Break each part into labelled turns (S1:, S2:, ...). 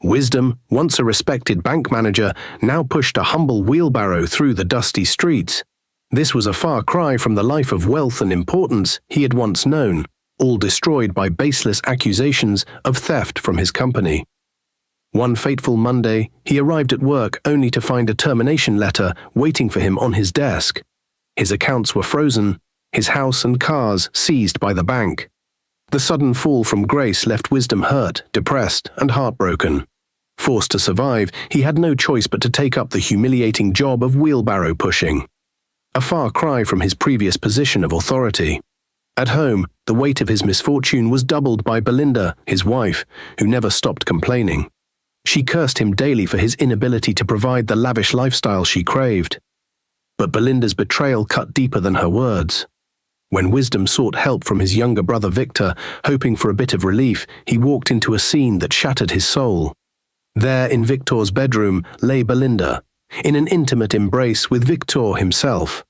S1: Wisdom, once a respected bank manager, now pushed a humble wheelbarrow through the dusty streets. This was a far cry from the life of wealth and importance he had once known, all destroyed by baseless accusations of theft from his company. One fateful Monday, he arrived at work only to find a termination letter waiting for him on his desk. His accounts were frozen, his house and cars seized by the bank. The sudden fall from grace left Wisdom hurt, depressed, and heartbroken. Forced to survive, he had no choice but to take up the humiliating job of wheelbarrow pushing. A far cry from his previous position of authority. At home, the weight of his misfortune was doubled by Belinda, his wife, who never stopped complaining. She cursed him daily for his inability to provide the lavish lifestyle she craved. But Belinda's betrayal cut deeper than her words. When Wisdom sought help from his younger brother Victor, hoping for a bit of relief, he walked into a scene that shattered his soul. There in Victor's bedroom lay Belinda, in an intimate embrace with Victor himself.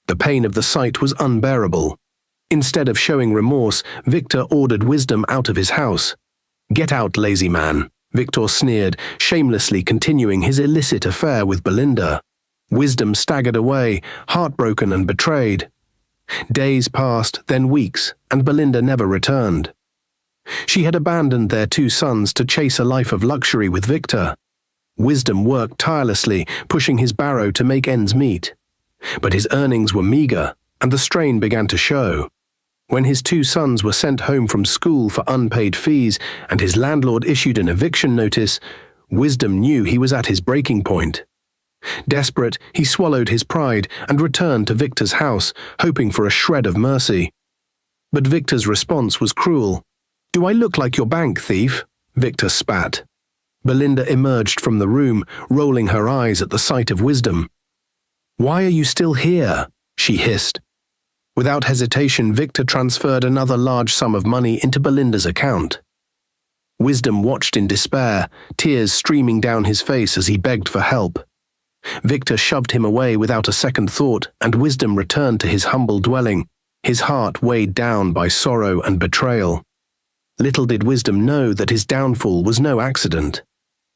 S1: The pain of the sight was unbearable. Instead of showing remorse, Victor ordered Wisdom out of his house. "Get out, lazy man," Victor sneered, shamelessly continuing his illicit affair with Belinda. Wisdom staggered away, heartbroken and betrayed. Days passed, then weeks, and Belinda never returned. She had abandoned their 2 sons to chase a life of luxury with Victor. Wisdom worked tirelessly, pushing his barrow to make ends meet. But his earnings were meager, and the strain began to show. When his 2 sons were sent home from school for unpaid fees and his landlord issued an eviction notice, Wisdom knew he was at his breaking point. Desperate, he swallowed his pride and returned to Victor's house, hoping for a shred of mercy. But Victor's response was cruel. "Do I look like your bank thief?" Victor spat. Belinda emerged from the room, rolling her eyes at the sight of Wisdom. "Why are you still here?" she hissed. Without hesitation, Victor transferred another large sum of money into Belinda's account. Wisdom watched in despair, tears streaming down his face as he begged for help. Victor shoved him away without a second thought, and Wisdom returned to his humble dwelling, his heart weighed down by sorrow and betrayal. Little did Wisdom know that his downfall was no accident.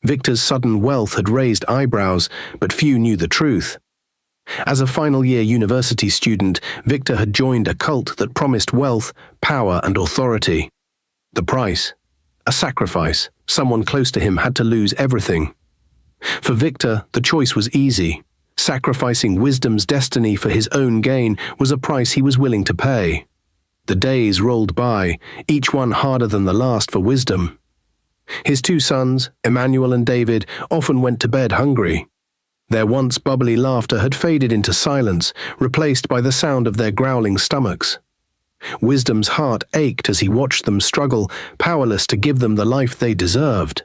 S1: Victor's sudden wealth had raised eyebrows, but few knew the truth. As a final-year university student, Victor had joined a cult that promised wealth, power, and authority. The price? A sacrifice. Someone close to him had to lose everything. For Victor, the choice was easy. Sacrificing Wisdom's destiny for his own gain was a price he was willing to pay. The days rolled by, each one harder than the last for Wisdom. His 2 sons, Emmanuel and David, often went to bed hungry. Their once bubbly laughter had faded into silence, replaced by the sound of their growling stomachs. Wisdom's heart ached as he watched them struggle, powerless to give them the life they deserved.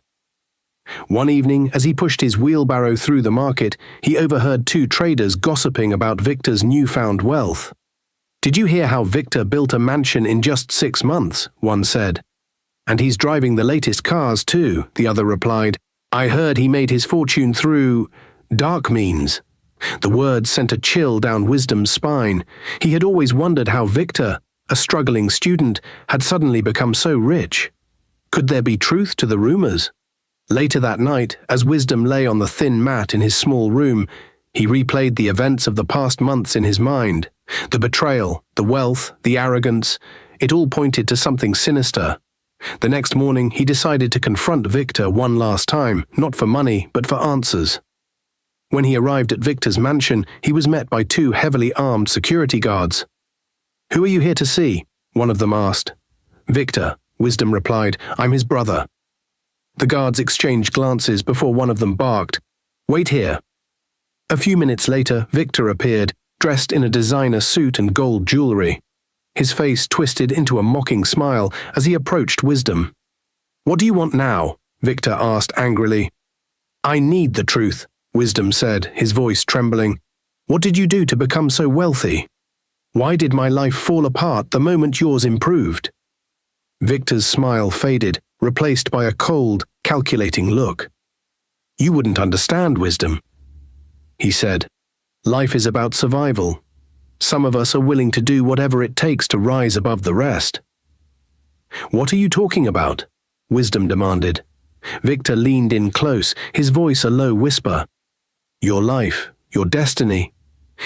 S1: One evening, as he pushed his wheelbarrow through the market, he overheard 2 traders gossiping about Victor's newfound wealth. "Did you hear how Victor built a mansion in just 6 months?" one said. "And he's driving the latest cars too," the other replied. "I heard he made his fortune through dark means." The words sent a chill down Wisdom's spine. He had always wondered how Victor, a struggling student, had suddenly become so rich. Could there be truth to the rumors? Later that night, as Wisdom lay on the thin mat in his small room, he replayed the events of the past months in his mind. The betrayal, the wealth, the arrogance, it all pointed to something sinister. The next morning, he decided to confront Victor one last time, not for money, but for answers. When he arrived at Victor's mansion, he was met by 2 heavily armed security guards. "Who are you here to see?" one of them asked. "Victor," Wisdom replied. "I'm his brother." The guards exchanged glances before one of them barked, "Wait here." A few minutes later, Victor appeared, dressed in a designer suit and gold jewelry. His face twisted into a mocking smile as he approached Wisdom. "What do you want now?" Victor asked angrily. "I need the truth," Wisdom said, his voice trembling. "What did you do to become so wealthy? Why did my life fall apart the moment yours improved?" Victor's smile faded, replaced by a cold, calculating look. "You wouldn't understand, Wisdom," he said. "Life is about survival. Some of us are willing to do whatever it takes to rise above the rest." "What are you talking about?" Wisdom demanded. Victor leaned in close, his voice a low whisper. Your life, your destiny.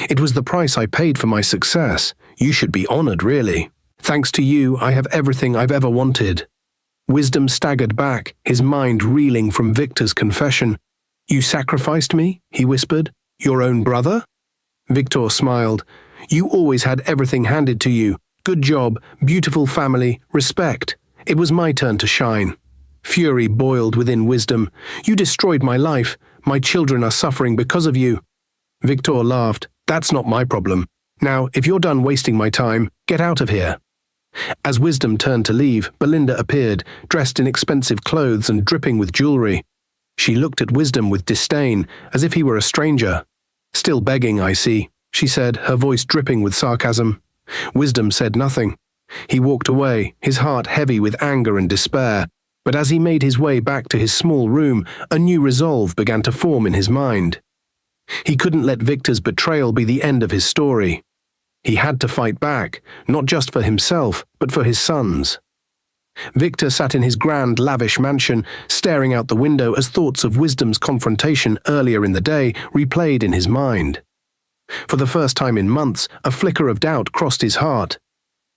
S1: It was the price I paid for my success. You should be honored, really. Thanks to you, I have everything I've ever wanted. Wisdom staggered back, his mind reeling from Victor's confession. You sacrificed me, he whispered. Your own brother? Victor smiled. You always had everything handed to you. Good job, beautiful family, respect. It was my turn to shine. Fury boiled within Wisdom. You destroyed my life. My children are suffering because of you. Victor laughed. That's not my problem. Now, if you're done wasting my time, get out of here. As Wisdom turned to leave, Belinda appeared, dressed in expensive clothes and dripping with jewelry. She looked at Wisdom with disdain, as if he were a stranger. Still begging, I see, she said, her voice dripping with sarcasm. Wisdom said nothing. He walked away, his heart heavy with anger and despair, but as he made his way back to his small room, a new resolve began to form in his mind. He couldn't let Victor's betrayal be the end of his story. He had to fight back, not just for himself, but for his sons. Victor sat in his grand, lavish mansion, staring out the window as thoughts of Wisdom's confrontation earlier in the day replayed in his mind. For the first time in months, a flicker of doubt crossed his heart.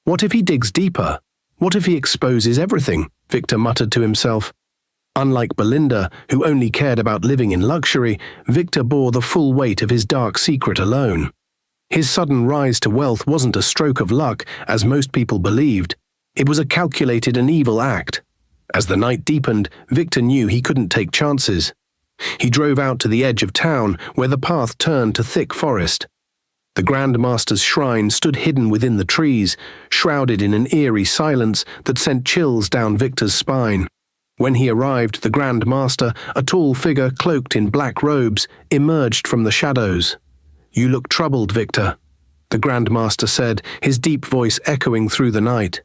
S1: What if he digs deeper? What if he exposes everything? Victor muttered to himself. Unlike Belinda, who only cared about living in luxury, Victor bore the full weight of his dark secret alone. His sudden rise to wealth wasn't a stroke of luck, as most people believed. It was a calculated and evil act. As the night deepened, Victor knew he couldn't take chances. He drove out to the edge of town, where the path turned to thick forest. The Grand Master's shrine stood hidden within the trees, shrouded in an eerie silence that sent chills down Victor's spine. When he arrived, the Grand Master, a tall figure cloaked in black robes, emerged from the shadows. You look troubled, Victor, the Grand Master said, his deep voice echoing through the night.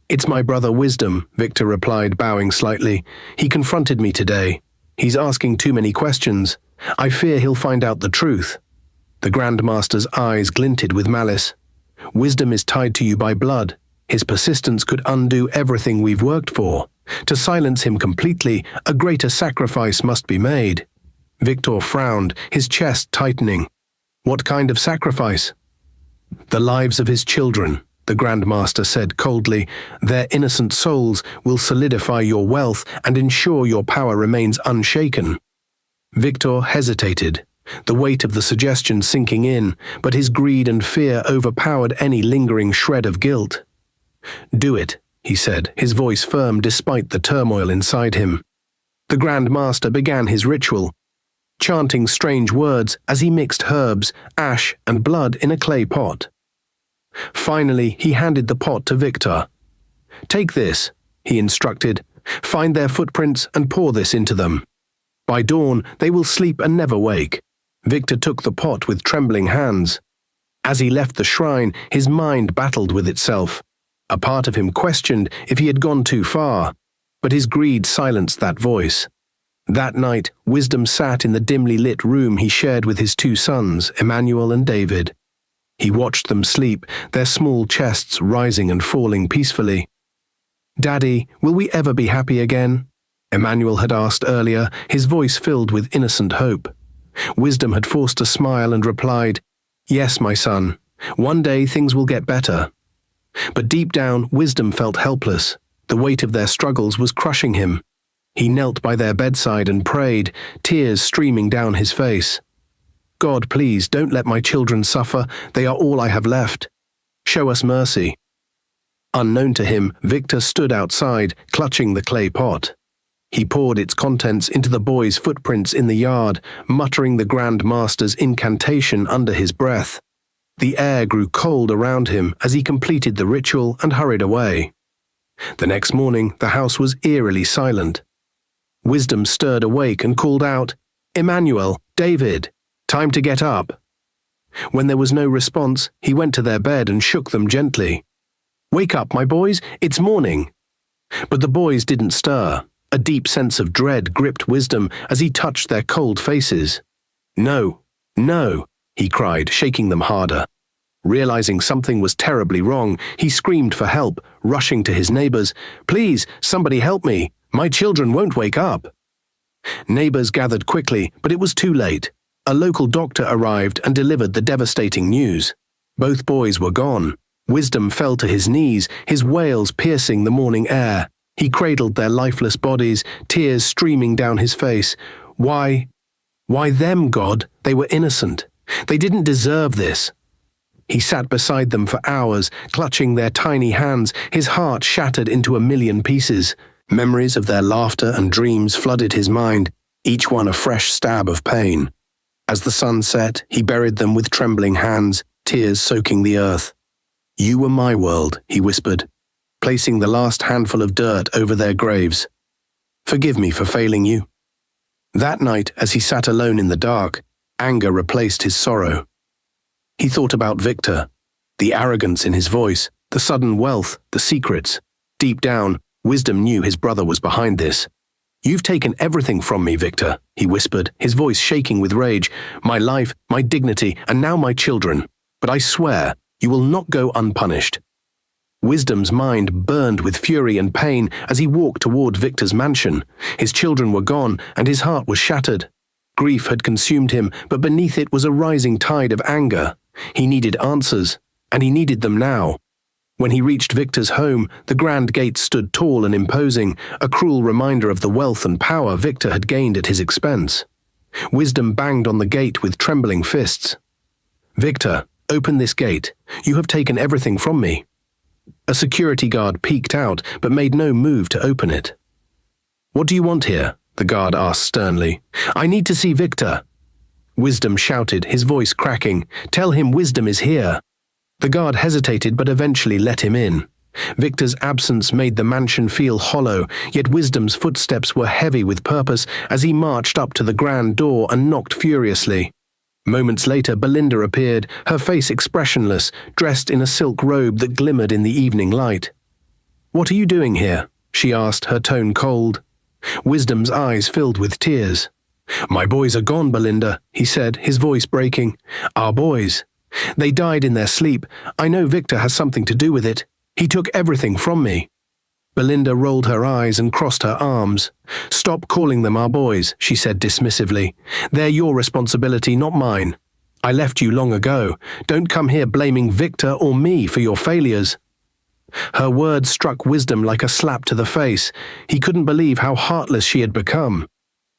S1: It's my brother Wisdom, Victor replied, bowing slightly. He confronted me today. He's asking too many questions. I fear he'll find out the truth. The Grand Master's eyes glinted with malice. Wisdom is tied to you by blood. His persistence could undo everything we've worked for. To silence him completely, a greater sacrifice must be made. Victor frowned, his chest tightening. What kind of sacrifice? The lives of his children, the Grand Master said coldly. Their innocent souls will solidify your wealth and ensure your power remains unshaken. Victor hesitated, the weight of the suggestion sinking in, but his greed and fear overpowered any lingering shred of guilt. Do it, he said, his voice firm despite the turmoil inside him. The Grand Master began his ritual, chanting strange words as he mixed herbs, ash, and blood in a clay pot. Finally, he handed the pot to Victor. Take this, he instructed. Find their footprints and pour this into them. By dawn, they will sleep and never wake. Victor took the pot with trembling hands. As he left the shrine, his mind battled with itself. A part of him questioned if he had gone too far, but his greed silenced that voice. That night, Wisdom sat in the dimly lit room he shared with his two sons, Emmanuel and David. He watched them sleep, their small chests rising and falling peacefully. Daddy, will we ever be happy again? Emmanuel had asked earlier, his voice filled with innocent hope. Wisdom had forced a smile and replied, Yes, my son. One day things will get better. But deep down, Wisdom felt helpless. The weight of their struggles was crushing him. He knelt by their bedside and prayed, tears streaming down his face. God, please, don't let my children suffer. They are all I have left. Show us mercy. Unknown to him, Victor stood outside, clutching the clay pot. He poured its contents into the boy's footprints in the yard, muttering the Grand Master's incantation under his breath. The air grew cold around him as he completed the ritual and hurried away. The next morning, the house was eerily silent. Wisdom stirred awake and called out, Emmanuel, David, time to get up. When there was no response, he went to their bed and shook them gently. Wake up, my boys, it's morning. But the boys didn't stir. A deep sense of dread gripped Wisdom as he touched their cold faces. No, no, he cried, shaking them harder. Realizing something was terribly wrong, he screamed for help, rushing to his neighbors. Please, somebody help me. My children won't wake up." Neighbors gathered quickly, but it was too late. A local doctor arrived and delivered the devastating news. Both boys were gone. Wisdom fell to his knees, his wails piercing the morning air. He cradled their lifeless bodies, tears streaming down his face. Why them, God? They were innocent. They didn't deserve this. He sat beside them for hours, clutching their tiny hands, his heart shattered into a million pieces. Memories of their laughter and dreams flooded his mind, each one a fresh stab of pain. As the sun set, he buried them with trembling hands, tears soaking the earth. "You were my world," he whispered, placing the last handful of dirt over their graves. "Forgive me for failing you." That night, as he sat alone in the dark, anger replaced his sorrow. He thought about Victor, the arrogance in his voice, the sudden wealth, the secrets. Deep down, Wisdom knew his brother was behind this. "You've taken everything from me, Victor," he whispered, his voice shaking with rage. "My life, my dignity, and now my children. But I swear, you will not go unpunished." Wisdom's mind burned with fury and pain as he walked toward Victor's mansion. His children were gone, and his heart was shattered. Grief had consumed him, but beneath it was a rising tide of anger. He needed answers, and he needed them now. When he reached Victor's home, the grand gate stood tall and imposing, a cruel reminder of the wealth and power Victor had gained at his expense. Wisdom banged on the gate with trembling fists. "Victor, open this gate. You have taken everything from me." A security guard peeked out, but made no move to open it. "What do you want here?" the guard asked sternly. "I need to see Victor." Wisdom shouted, his voice cracking. "Tell him Wisdom is here." The guard hesitated but eventually let him in. Victor's absence made the mansion feel hollow, yet Wisdom's footsteps were heavy with purpose as he marched up to the grand door and knocked furiously. Moments later, Belinda appeared, her face expressionless, dressed in a silk robe that glimmered in the evening light. "What are you doing here?" she asked, her tone cold. Wisdom's eyes filled with tears. "My boys are gone, Belinda," he said, his voice breaking. "Our boys. They died in their sleep. I know Victor has something to do with it. He took everything from me." Belinda rolled her eyes and crossed her arms. "Stop calling them our boys," she said dismissively. "They're your responsibility, not mine. I left you long ago. Don't come here blaming Victor or me for your failures." Her words struck Wisdom like a slap to the face. He couldn't believe how heartless she had become.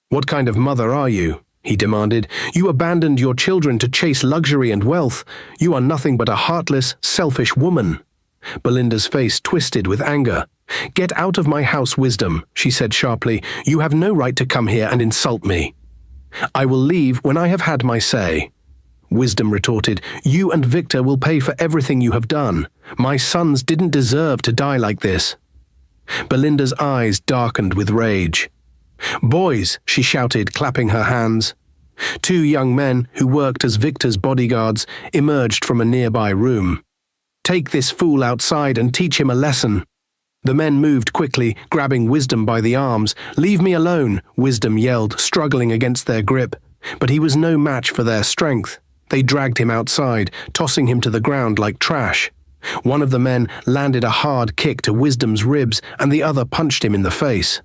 S1: "What kind of mother are you?" he demanded. "You abandoned your children to chase luxury and wealth. You are nothing but a heartless, selfish woman." Belinda's face twisted with anger. "Get out of my house, Wisdom," she said sharply. "You have no right to come here and insult me." "I will leave when I have had my say." Wisdom retorted. "You and Victor will pay for everything you have done. My sons didn't deserve to die like this." Belinda's eyes darkened with rage. "Boys," she shouted, clapping her hands. Two young men, who worked as Victor's bodyguards, emerged from a nearby room. "Take this fool outside and teach him a lesson." The men moved quickly, grabbing Wisdom by the arms. "Leave me alone," Wisdom yelled, struggling against their grip. But he was no match for their strength. They dragged him outside, tossing him to the ground like trash. One of the men landed a hard kick to Wisdom's ribs, and the other punched him in the face.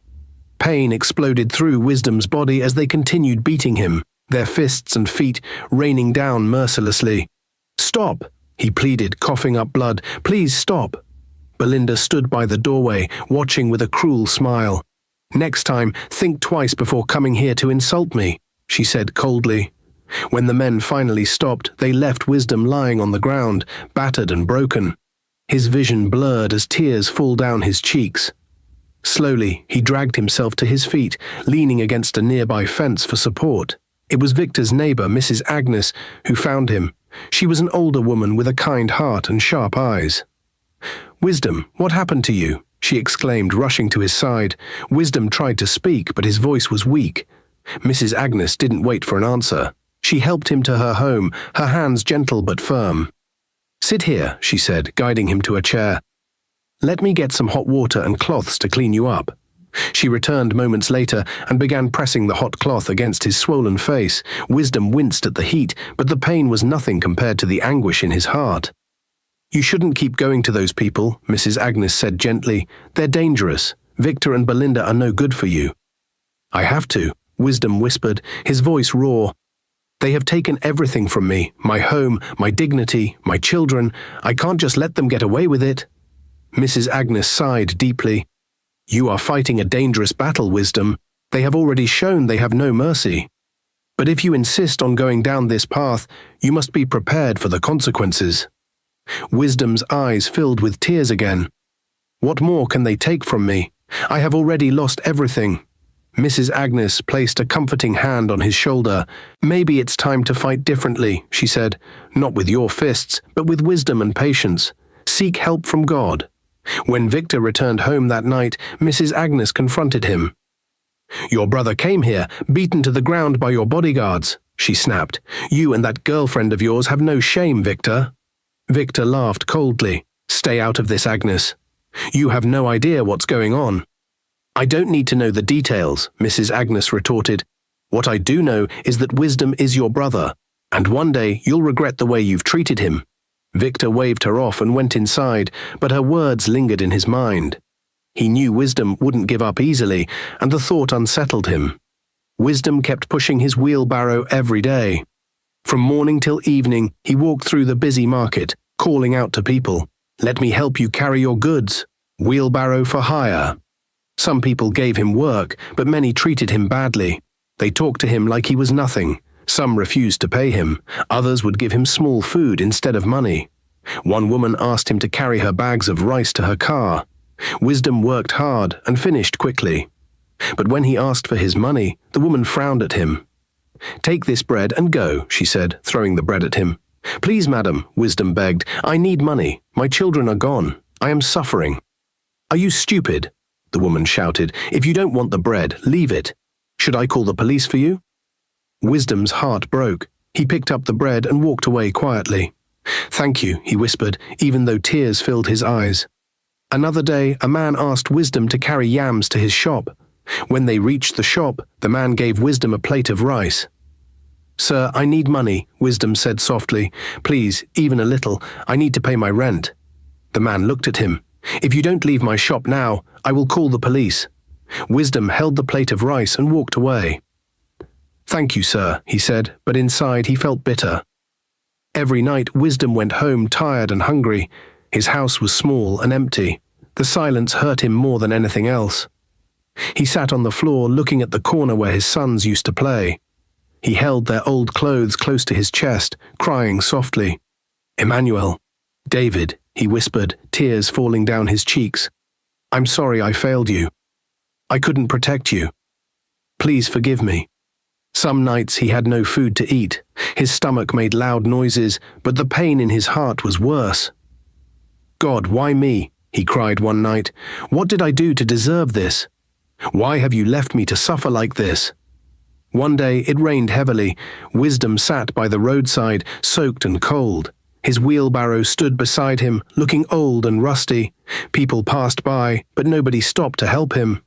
S1: Pain exploded through Wisdom's body as they continued beating him, their fists and feet raining down mercilessly. "Stop," he pleaded, coughing up blood. "Please stop." Belinda stood by the doorway, watching with a cruel smile. "Next time, think twice before coming here to insult me," she said coldly. When the men finally stopped, they left Wisdom lying on the ground, battered and broken. His vision blurred as tears fall down his cheeks. Slowly, he dragged himself to his feet, leaning against a nearby fence for support. It was Victor's neighbor, Mrs. Agnes, who found him. She was an older woman with a kind heart and sharp eyes. "Wisdom, what happened to you?" she exclaimed, rushing to his side. Wisdom tried to speak, but his voice was weak. Mrs. Agnes didn't wait for an answer. She helped him to her home, her hands gentle but firm. "Sit here," she said, guiding him to a chair. "Let me get some hot water and cloths to clean you up." She returned moments later and began pressing the hot cloth against his swollen face. Wisdom winced at the heat, but the pain was nothing compared to the anguish in his heart. "You shouldn't keep going to those people," Mrs. Agnes said gently. "They're dangerous. Victor and Belinda are no good for you." "I have to," Wisdom whispered, his voice raw. "They have taken everything from me, my home, my dignity, my children. I can't just let them get away with it." Mrs. Agnes sighed deeply. "You are fighting a dangerous battle, Wisdom. They have already shown they have no mercy. But if you insist on going down this path, you must be prepared for the consequences." Wisdom's eyes filled with tears again. "What more can they take from me? I have already lost everything." Mrs. Agnes placed a comforting hand on his shoulder. "Maybe it's time to fight differently," she said. "Not with your fists, but with wisdom and patience. Seek help from God." When Victor returned home that night, Mrs. Agnes confronted him. "Your brother came here, beaten to the ground by your bodyguards," she snapped. "You and that girlfriend of yours have no shame, Victor." Victor laughed coldly. "Stay out of this, Agnes. You have no idea what's going on." "I don't need to know the details," Mrs. Agnes retorted. "What I do know is that Wisdom is your brother, and one day you'll regret the way you've treated him." Victor waved her off and went inside, but her words lingered in his mind. He knew Wisdom wouldn't give up easily, and the thought unsettled him. Wisdom kept pushing his wheelbarrow every day. From morning till evening, he walked through the busy market, calling out to people, "Let me help you carry your goods. Wheelbarrow for hire." Some people gave him work, but many treated him badly. They talked to him like he was nothing. Some refused to pay him. Others would give him small food instead of money. One woman asked him to carry her bags of rice to her car. Wisdom worked hard and finished quickly. But when he asked for his money, the woman frowned at him. "Take this bread and go," she said, throwing the bread at him. "Please, madam," Wisdom begged, "I need money. My children are gone. I am suffering." "Are you stupid?" the woman shouted. "If you don't want the bread, leave it. Should I call the police for you?" Wisdom's heart broke. He picked up the bread and walked away quietly. "Thank you," he whispered, even though tears filled his eyes. Another day, a man asked Wisdom to carry yams to his shop. When they reached the shop, the man gave Wisdom a plate of rice. "Sir, I need money," Wisdom said softly. "Please, even a little. I need to pay my rent." The man looked at him. "If you don't leave my shop now, I will call the police." Wisdom held the plate of rice and walked away. "Thank you, sir," he said, but inside he felt bitter. Every night, Wisdom went home tired and hungry. His house was small and empty. The silence hurt him more than anything else. He sat on the floor looking at the corner where his sons used to play. He held their old clothes close to his chest, crying softly. "Emmanuel, David," he whispered, tears falling down his cheeks. "I'm sorry I failed you. I couldn't protect you. Please forgive me." Some nights he had no food to eat. His stomach made loud noises, but the pain in his heart was worse. "God, why me?" he cried one night. "What did I do to deserve this? Why have you left me to suffer like this?" One day it rained heavily. Wisdom sat by the roadside, soaked and cold. His wheelbarrow stood beside him, looking old and rusty. People passed by, but nobody stopped to help him.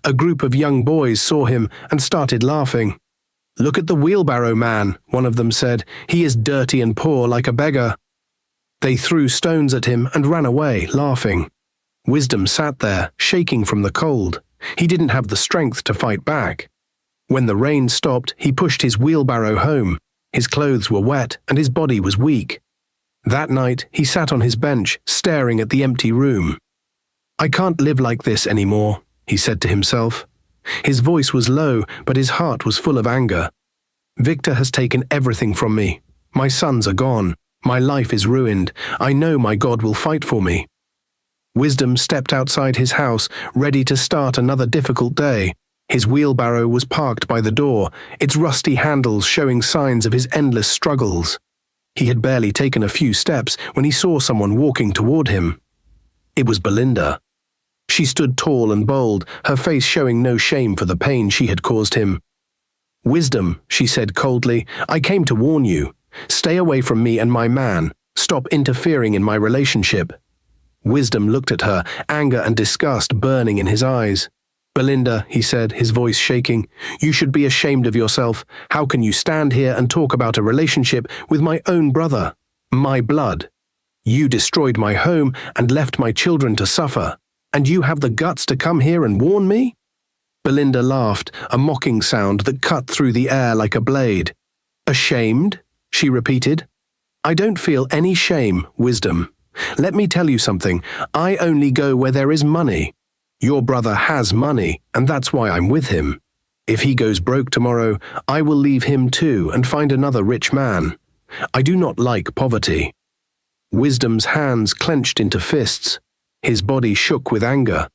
S1: A group of young boys saw him and started laughing. "Look at the wheelbarrow man," one of them said. "He is dirty and poor like a beggar." They threw stones at him and ran away, laughing. Wisdom sat there, shaking from the cold. He didn't have the strength to fight back. When the rain stopped, he pushed his wheelbarrow home. His clothes were wet and his body was weak. That night, he sat on his bench, staring at the empty room. "I can't live like this anymore," he said to himself. His voice was low, but his heart was full of anger. "Victor has taken everything from me. My sons are gone. My life is ruined. I know my God will fight for me." Wisdom stepped outside his house, ready to start another difficult day. His wheelbarrow was parked by the door, its rusty handles showing signs of his endless struggles. He had barely taken a few steps when he saw someone walking toward him. It was Belinda. She stood tall and bold, her face showing no shame for the pain she had caused him. "Wisdom," she said coldly, "I came to warn you. Stay away from me and my man. Stop interfering in my relationship." Wisdom looked at her, anger and disgust burning in his eyes. "Belinda," he said, his voice shaking, "you should be ashamed of yourself. How can you stand here and talk about a relationship with my own brother? My blood. You destroyed my home and left my children to suffer. And you have the guts to come here and warn me? Belinda laughed, a mocking sound that cut through the air like a blade. Ashamed? She repeated. I don't feel any shame, Wisdom. Let me tell you something. I only go where there is money. Your brother has money, and that's why I'm with him. If he goes broke tomorrow, I will leave him too and find another rich man. I do not like poverty. Wisdom's hands clenched into fists. His body shook with anger.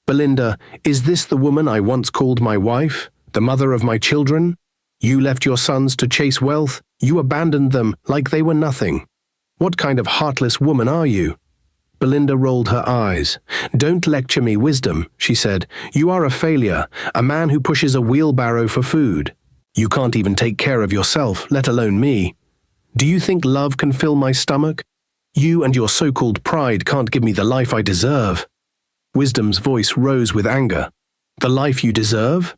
S1: Belinda, is this the woman I once called my wife, the mother of my children? You left your sons to chase wealth. You abandoned them like they were nothing. What kind of heartless woman are you? Belinda rolled her eyes. Don't lecture me, Wisdom, she said. You are a failure, a man who pushes a wheelbarrow for food. You can't even take care of yourself, let alone me. Do you think love can fill my stomach? You and your so-called pride can't give me the life I deserve. Wisdom's voice rose with anger. The life you deserve?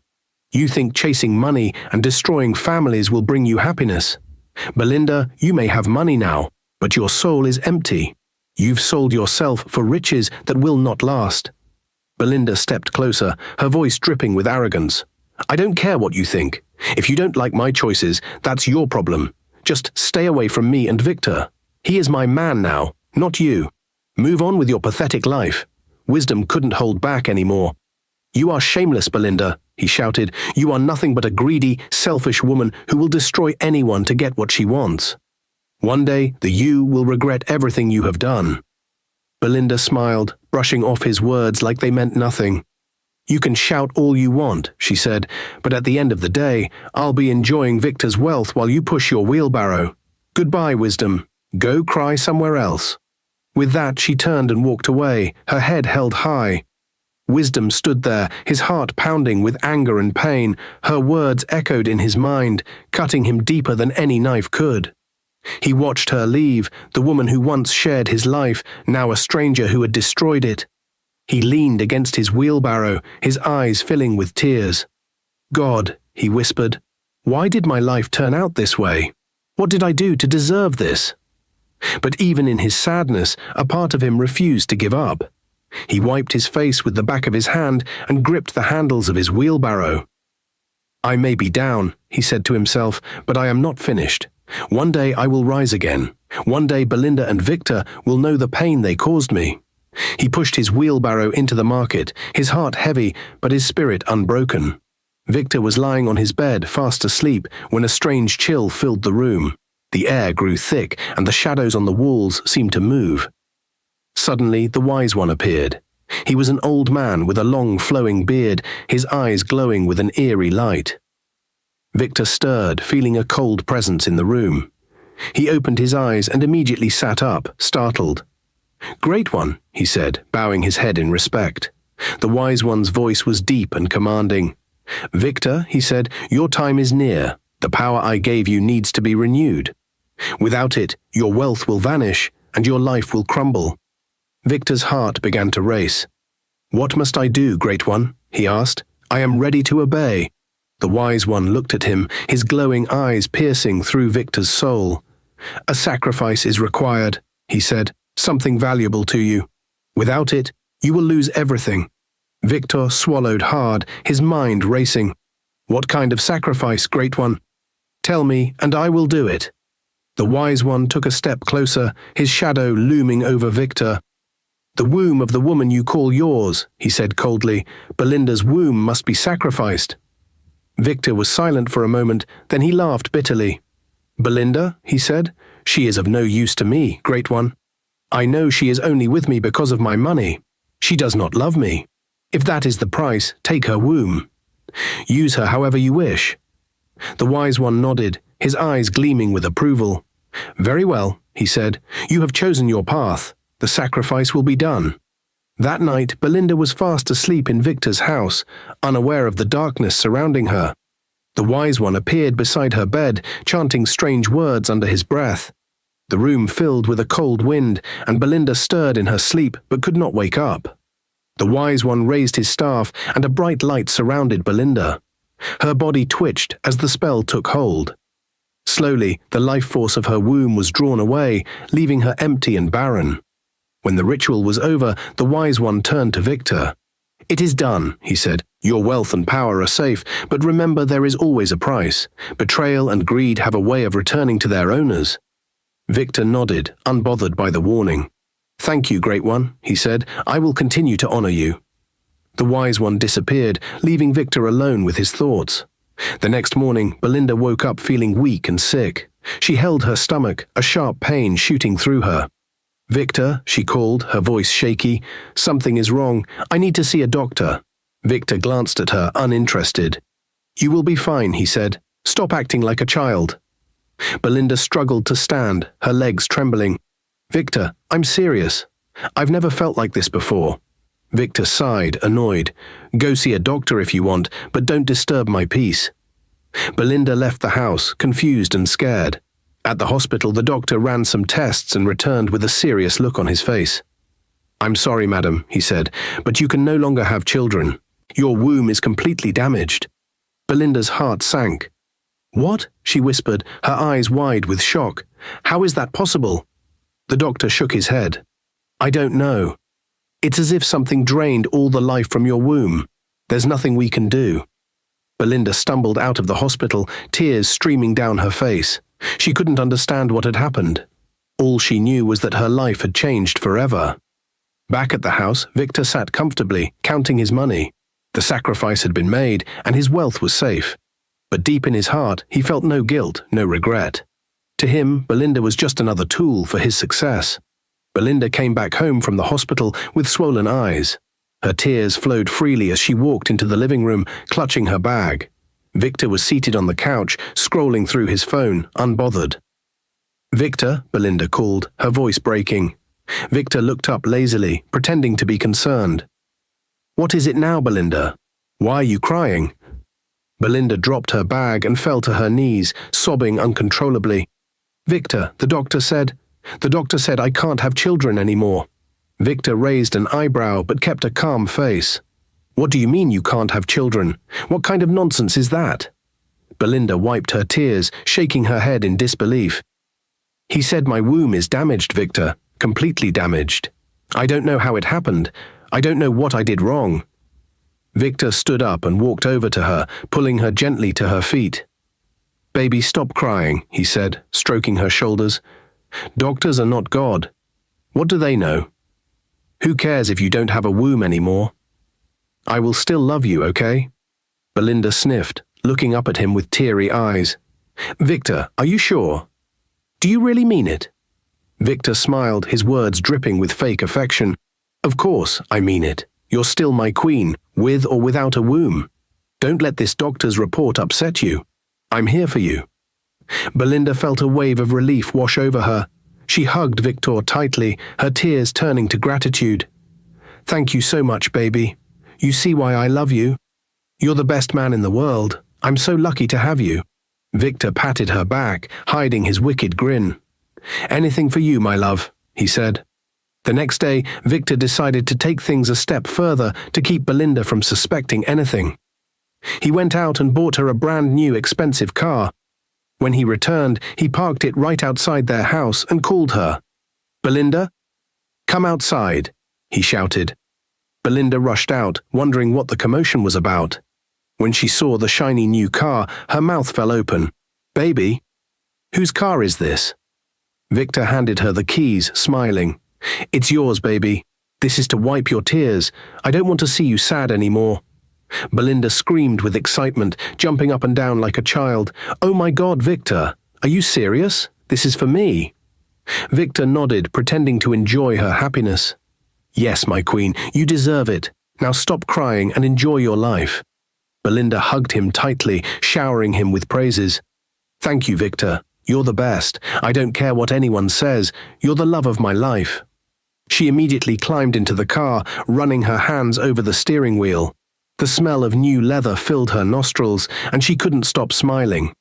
S1: You think chasing money and destroying families will bring you happiness. Belinda, you may have money now, but your soul is empty. You've sold yourself for riches that will not last. Belinda stepped closer, her voice dripping with arrogance. I don't care what you think. If you don't like my choices, that's your problem. Just stay away from me and Victor. He is my man now, not you. Move on with your pathetic life. Wisdom couldn't hold back anymore. You are shameless, Belinda, he shouted. You are nothing but a greedy, selfish woman who will destroy anyone to get what she wants. One day, the you will regret everything you have done. Belinda smiled, brushing off his words like they meant nothing. You can shout all you want, she said, but at the end of the day, I'll be enjoying Victor's wealth while you push your wheelbarrow. Goodbye, Wisdom. Go cry somewhere else. With that, she turned and walked away, her head held high. Wisdom stood there, his heart pounding with anger and pain. Her words echoed in his mind, cutting him deeper than any knife could. He watched her leave, the woman who once shared his life, now a stranger who had destroyed it. He leaned against his wheelbarrow, his eyes filling with tears. God, he whispered, why did my life turn out this way? What did I do to deserve this? But even in his sadness, a part of him refused to give up. He wiped his face with the back of his hand and gripped the handles of his wheelbarrow. I may be down, he said to himself, but I am not finished. One day I will rise again. One day Belinda and Victor will know the pain they caused me. He pushed his wheelbarrow into the market, his heart heavy, but his spirit unbroken. Victor was lying on his bed, fast asleep, when a strange chill filled the room. The air grew thick, and the shadows on the walls seemed to move. Suddenly, the Wise One appeared. He was an old man with a long flowing beard, his eyes glowing with an eerie light. Victor stirred, feeling a cold presence in the room. He opened his eyes and immediately sat up, startled. Great One, he said, bowing his head in respect. The Wise One's voice was deep and commanding. Victor, he said, your time is near. The power I gave you needs to be renewed. Without it, your wealth will vanish, and your life will crumble. Victor's heart began to race. What must I do, Great One? He asked. I am ready to obey. The Wise One looked at him, his glowing eyes piercing through Victor's soul. A sacrifice is required, he said, something valuable to you. Without it, you will lose everything. Victor swallowed hard, his mind racing. What kind of sacrifice, Great One? Tell me, and I will do it. The Wise One took a step closer, his shadow looming over Victor. The womb of the woman you call yours, he said coldly. Belinda's womb must be sacrificed. Victor was silent for a moment, then he laughed bitterly. Belinda, he said, she is of no use to me, Great One. I know she is only with me because of my money. She does not love me. If that is the price, take her womb. Use her however you wish. The Wise One nodded, his eyes gleaming with approval. Very well, he said, you have chosen your path. The sacrifice will be done. That night, Belinda was fast asleep in Victor's house, unaware of the darkness surrounding her. The Wise One appeared beside her bed, chanting strange words under his breath. The room filled with a cold wind, and Belinda stirred in her sleep but could not wake up. The Wise One raised his staff, and a bright light surrounded Belinda. Her body twitched as the spell took hold. Slowly, the life force of her womb was drawn away, leaving her empty and barren. When the ritual was over, the wise one turned to Victor. "It is done," he said. "Your wealth and power are safe, but remember there is always a price. Betrayal and greed have a way of returning to their owners." Victor nodded, unbothered by the warning. "Thank you, Great One," he said. "I will continue to honor you." The wise one disappeared, leaving Victor alone with his thoughts. The next morning, Belinda woke up feeling weak and sick. She held her stomach, a sharp pain shooting through her. "Victor," she called, her voice shaky. "Something is wrong. I need to see a doctor." Victor glanced at her, uninterested. "You will be fine," he said. "Stop acting like a child." Belinda struggled to stand, her legs trembling. "Victor, I'm serious. I've never felt like this before." Victor sighed, annoyed. "Go see a doctor if you want, but don't disturb my peace." Belinda left the house, confused and scared. At the hospital, the doctor ran some tests and returned with a serious look on his face. "I'm sorry, madam," he said, "but you can no longer have children. Your womb is completely damaged." Belinda's heart sank. "What?" she whispered, her eyes wide with shock. "How is that possible?" The doctor shook his head. "I don't know. It's as if something drained all the life from your womb. There's nothing we can do." Belinda stumbled out of the hospital, tears streaming down her face. She couldn't understand what had happened. All she knew was that her life had changed forever. Back at the house, Victor sat comfortably, counting his money. The sacrifice had been made, and his wealth was safe. But deep in his heart, he felt no guilt, no regret. To him, Belinda was just another tool for his success. Belinda came back home from the hospital with swollen eyes. Her tears flowed freely as she walked into the living room, clutching her bag. Victor was seated on the couch, scrolling through his phone, unbothered. "Victor," Belinda called, her voice breaking. Victor looked up lazily, pretending to be concerned. "What is it now, Belinda? Why are you crying?" Belinda dropped her bag and fell to her knees, sobbing uncontrollably. "Victor, the doctor said I can't have children anymore." Victor raised an eyebrow but kept a calm face. "What do you mean you can't have children? What kind of nonsense is that?" Belinda wiped her tears, shaking her head in disbelief. "He said my womb is damaged, Victor, completely damaged. I don't know how it happened. I don't know what I did wrong." Victor stood up and walked over to her, pulling her gently to her feet. "Baby, stop crying," he said, stroking her shoulders. "Doctors are not God. What do they know? Who cares if you don't have a womb anymore? I will still love you, okay?" Belinda sniffed, looking up at him with teary eyes. "Victor, are you sure? Do you really mean it?" Victor smiled, his words dripping with fake affection. "Of course, I mean it. You're still my queen, with or without a womb. Don't let this doctor's report upset you. I'm here for you." Belinda felt a wave of relief wash over her. She hugged Victor tightly, her tears turning to gratitude. "Thank you so much, baby. You see why I love you? You're the best man in the world. I'm so lucky to have you." Victor patted her back, hiding his wicked grin. "Anything for you, my love," he said. The next day, Victor decided to take things a step further to keep Belinda from suspecting anything. He went out and bought her a brand new expensive car. When he returned, he parked it right outside their house and called her. "Belinda? Come outside," he shouted. Belinda rushed out, wondering what the commotion was about. When she saw the shiny new car, her mouth fell open. "Baby? Whose car is this?" Victor handed her the keys, smiling. "It's yours, baby. This is to wipe your tears. I don't want to see you sad anymore." Belinda screamed with excitement, jumping up and down like a child. "Oh my God, Victor! Are you serious? This is for me." Victor nodded, pretending to enjoy her happiness. "Yes, my queen, you deserve it. Now stop crying and enjoy your life." Belinda hugged him tightly, showering him with praises. "Thank you, Victor. You're the best. I don't care what anyone says. You're the love of my life." She immediately climbed into the car, running her hands over the steering wheel. The smell of new leather filled her nostrils, and she couldn't stop smiling.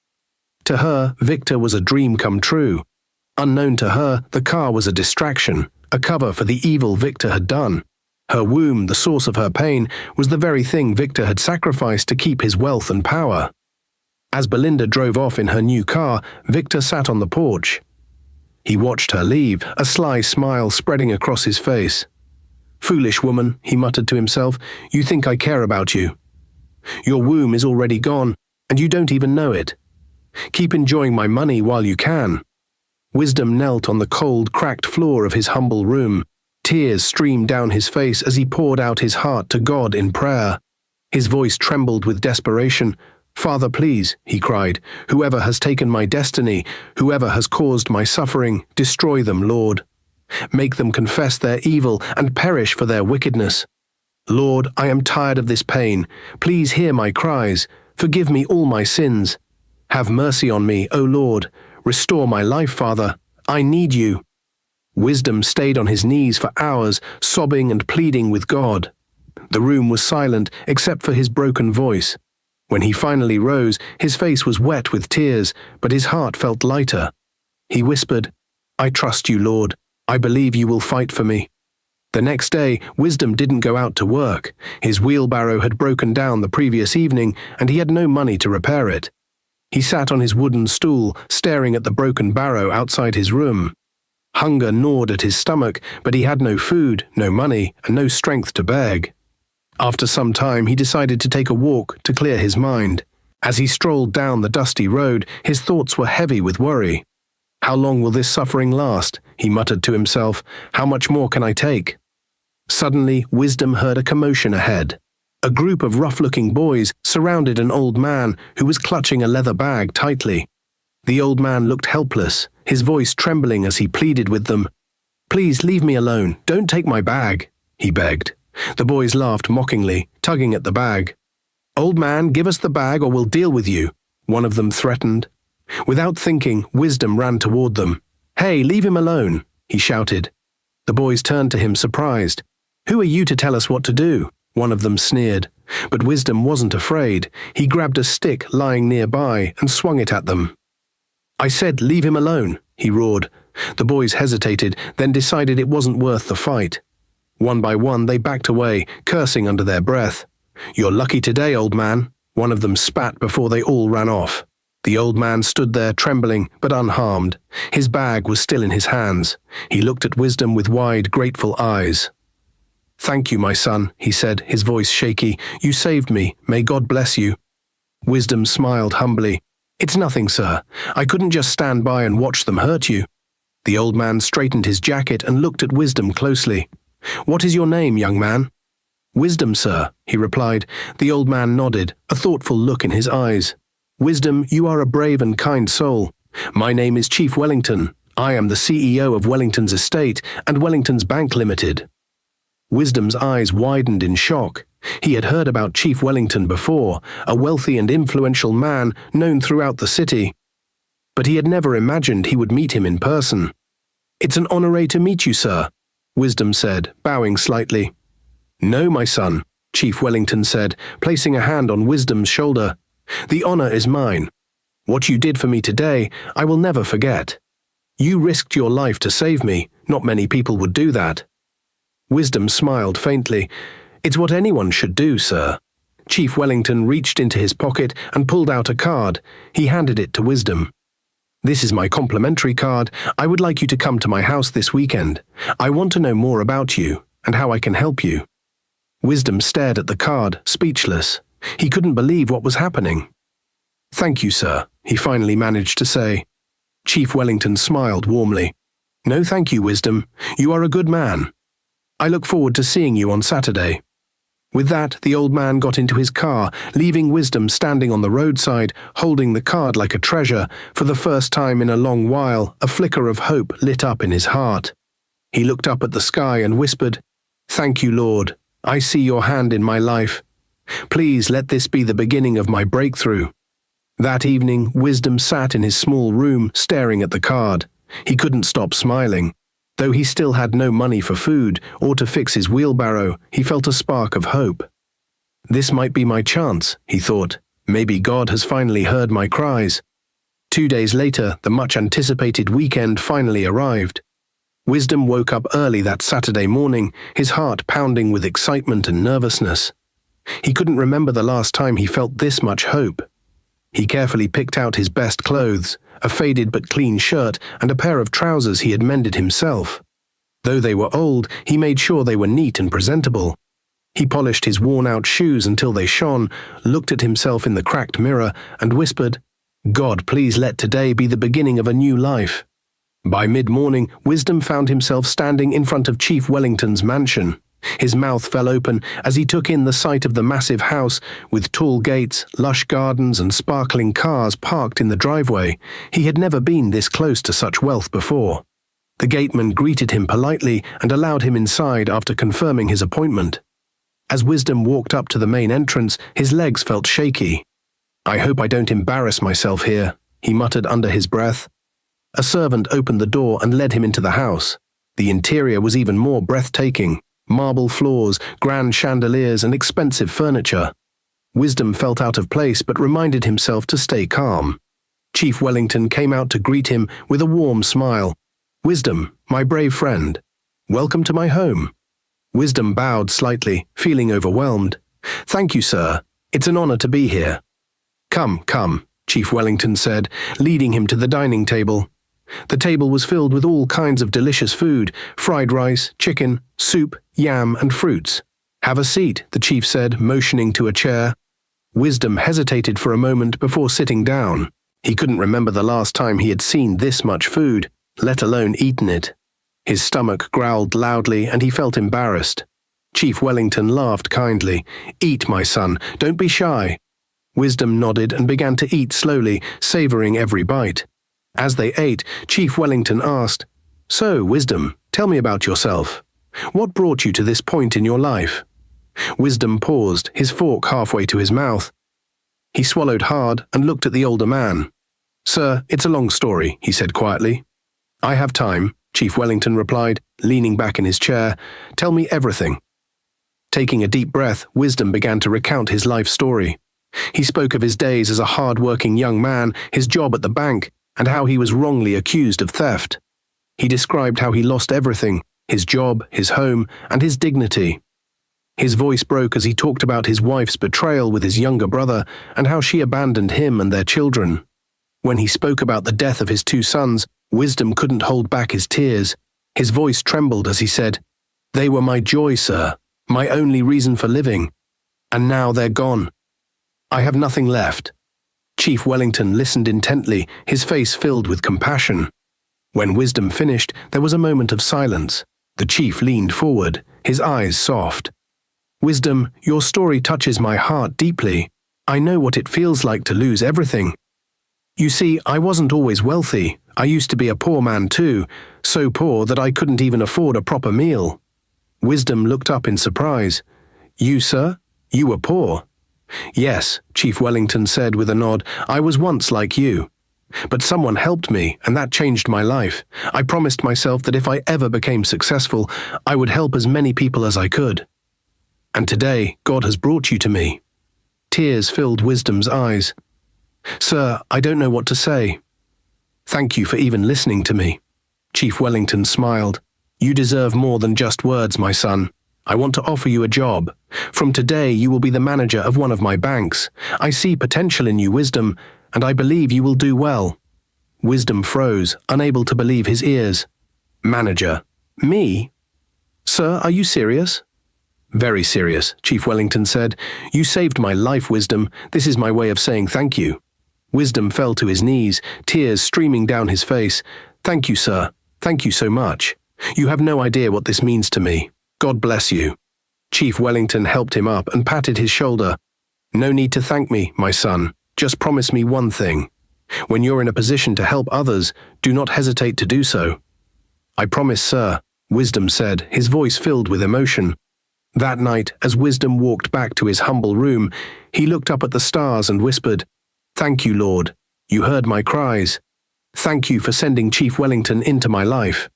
S1: To her, Victor was a dream come true. Unknown to her, the car was a distraction, a cover for the evil Victor had done. Her womb, the source of her pain, was the very thing Victor had sacrificed to keep his wealth and power. As Belinda drove off in her new car, Victor sat on the porch. He watched her leave, a sly smile spreading across his face. "Foolish woman," he muttered to himself, "you think I care about you. Your womb is already gone, and you don't even know it. Keep enjoying my money while you can." Wisdom knelt on the cold, cracked floor of his humble room. Tears streamed down his face as he poured out his heart to God in prayer. His voice trembled with desperation. "Father, please," he cried, "whoever has taken my destiny, whoever has caused my suffering, destroy them, Lord. Make them confess their evil and perish for their wickedness. Lord, I am tired of this pain. Please hear my cries. Forgive me all my sins. Have mercy on me, O Lord. Restore my life, Father. I need you." Wisdom stayed on his knees for hours, sobbing and pleading with God. The room was silent except for his broken voice. When he finally rose, his face was wet with tears, but his heart felt lighter. He whispered, "I trust you, Lord. I believe you will fight for me." The next day, Wisdom didn't go out to work. His wheelbarrow had broken down the previous evening, and he had no money to repair it. He sat on his wooden stool, staring at the broken barrow outside his room. Hunger gnawed at his stomach, but he had no food, no money, and no strength to beg. After some time, he decided to take a walk to clear his mind. As he strolled down the dusty road, his thoughts were heavy with worry. "How long will this suffering last?" he muttered to himself. "How much more can I take?" Suddenly, Wisdom heard a commotion ahead. A group of rough-looking boys surrounded an old man who was clutching a leather bag tightly. The old man looked helpless, his voice trembling as he pleaded with them. "Please leave me alone. Don't take my bag," he begged. The boys laughed mockingly, tugging at the bag. "Old man, give us the bag or we'll deal with you," one of them threatened. Without thinking, Wisdom ran toward them. "Hey, leave him alone," he shouted. The boys turned to him surprised. "Who are you to tell us what to do?" one of them sneered. But Wisdom wasn't afraid. He grabbed a stick lying nearby and swung it at them. "I said leave him alone," he roared. The boys hesitated, then decided it wasn't worth the fight. One by one, they backed away, cursing under their breath. "You're lucky today, old man," one of them spat before they all ran off. The old man stood there trembling but unharmed. His bag was still in his hands. He looked at Wisdom with wide, grateful eyes. "Thank you, my son," he said, his voice shaky. "You saved me. May God bless you." Wisdom smiled humbly. "It's nothing, sir. I couldn't just stand by and watch them hurt you." The old man straightened his jacket and looked at Wisdom closely. "What is your name, young man?" "Wisdom, sir," he replied. The old man nodded, a thoughtful look in his eyes. "Wisdom, you are a brave and kind soul. My name is Chief Wellington. I am the CEO of Wellington's Estate and Wellington's Bank Limited." Wisdom's eyes widened in shock. He had heard about Chief Wellington before, a wealthy and influential man known throughout the city. But he had never imagined he would meet him in person. "It's an honor to meet you, sir," Wisdom said, bowing slightly. "No, my son," Chief Wellington said, placing a hand on Wisdom's shoulder. "The honor is mine. What you did for me today, I will never forget. You risked your life to save me. Not many people would do that." Wisdom smiled faintly. "It's what anyone should do, sir." Chief Wellington reached into his pocket and pulled out a card. He handed it to Wisdom. "This is my complimentary card. I would like you to come to my house this weekend. I want to know more about you and how I can help you." Wisdom stared at the card, speechless. He couldn't believe what was happening. "Thank you, sir," he finally managed to say. Chief Wellington smiled warmly. "No, thank you, Wisdom. You are a good man. I look forward to seeing you on Saturday." With that, the old man got into his car, leaving Wisdom standing on the roadside, holding the card like a treasure. For the first time in a long while, a flicker of hope lit up in his heart. He looked up at the sky and whispered, "Thank you, Lord. I see your hand in my life. Please let this be the beginning of my breakthrough." That evening, Wisdom sat in his small room, staring at the card. He couldn't stop smiling. Though he still had no money for food or to fix his wheelbarrow, he felt a spark of hope. "This might be my chance," he thought. "Maybe God has finally heard my cries." 2 days later, the much-anticipated weekend finally arrived. Wisdom woke up early that Saturday morning, his heart pounding with excitement and nervousness. He couldn't remember the last time he felt this much hope. He carefully picked out his best clothes, a faded but clean shirt and a pair of trousers he had mended himself. Though they were old, he made sure they were neat and presentable. He polished his worn-out shoes until they shone, looked at himself in the cracked mirror, and whispered, "God, please let today be the beginning of a new life." By mid-morning, Wisdom found himself standing in front of Chief Wellington's mansion. His mouth fell open as he took in the sight of the massive house, with tall gates, lush gardens, and sparkling cars parked in the driveway. He had never been this close to such wealth before. The gateman greeted him politely and allowed him inside after confirming his appointment. As Wisdom walked up to the main entrance, his legs felt shaky. "I hope I don't embarrass myself here," he muttered under his breath. A servant opened the door and led him into the house. The interior was even more breathtaking. Marble floors, grand chandeliers, and expensive furniture. Wisdom felt out of place but reminded himself to stay calm. Chief Wellington came out to greet him with a warm smile. "Wisdom, my brave friend. Welcome to my home." Wisdom bowed slightly, feeling overwhelmed. "Thank you, sir. It's an honor to be here." Come, Chief Wellington said, leading him to the dining table. The table was filled with all kinds of delicious food, fried rice, chicken, soup, yam, and fruits. "Have a seat," the chief said, motioning to a chair. Wisdom hesitated for a moment before sitting down. He couldn't remember the last time he had seen this much food, let alone eaten it. His stomach growled loudly and he felt embarrassed. Chief Wellington laughed kindly. "Eat, my son, don't be shy." Wisdom nodded and began to eat slowly, savoring every bite. As they ate, Chief Wellington asked, "So, Wisdom, tell me about yourself. What brought you to this point in your life?" Wisdom paused, his fork halfway to his mouth. He swallowed hard and looked at the older man. "Sir, it's a long story," he said quietly. "I have time," Chief Wellington replied, leaning back in his chair. "Tell me everything." Taking a deep breath, Wisdom began to recount his life story. He spoke of his days as a hard-working young man, his job at the bank, and how he was wrongly accused of theft. He described how he lost everything, his job, his home, and his dignity. His voice broke as he talked about his wife's betrayal with his younger brother and how she abandoned him and their children. When he spoke about the death of his two sons, Wisdom couldn't hold back his tears. His voice trembled as he said, "They were my joy, sir, my only reason for living. And now they're gone. I have nothing left." Chief Wellington listened intently, his face filled with compassion. When Wisdom finished, there was a moment of silence. The chief leaned forward, his eyes soft. "Wisdom, your story touches my heart deeply. I know what it feels like to lose everything. You see, I wasn't always wealthy. I used to be a poor man too, so poor that I couldn't even afford a proper meal." Wisdom looked up in surprise. "You, sir? You were poor?" "Yes," Chief Wellington said with a nod. "I was once like you. But someone helped me, and that changed my life. I promised myself that if I ever became successful, I would help as many people as I could. And today, God has brought you to me." Tears filled Wisdom's eyes. "Sir, I don't know what to say." "Thank you for even listening to me." Chief Wellington smiled. "You deserve more than just words, my son. I want to offer you a job. From today, you will be the manager of one of my banks. I see potential in you, Wisdom, and I believe you will do well." Wisdom froze, unable to believe his ears. "Manager? Me? Sir, are you serious?" "Very serious," Chief Wellington said. "You saved my life, Wisdom. This is my way of saying thank you." Wisdom fell to his knees, tears streaming down his face. "Thank you, sir. Thank you so much. You have no idea what this means to me. God bless you." Chief Wellington helped him up and patted his shoulder. "No need to thank me, my son. Just promise me one thing. When you're in a position to help others, do not hesitate to do so." "I promise, sir," Wisdom said, his voice filled with emotion. That night, as Wisdom walked back to his humble room, he looked up at the stars and whispered, "Thank you, Lord. You heard my cries. Thank you for sending Chief Wellington into my life."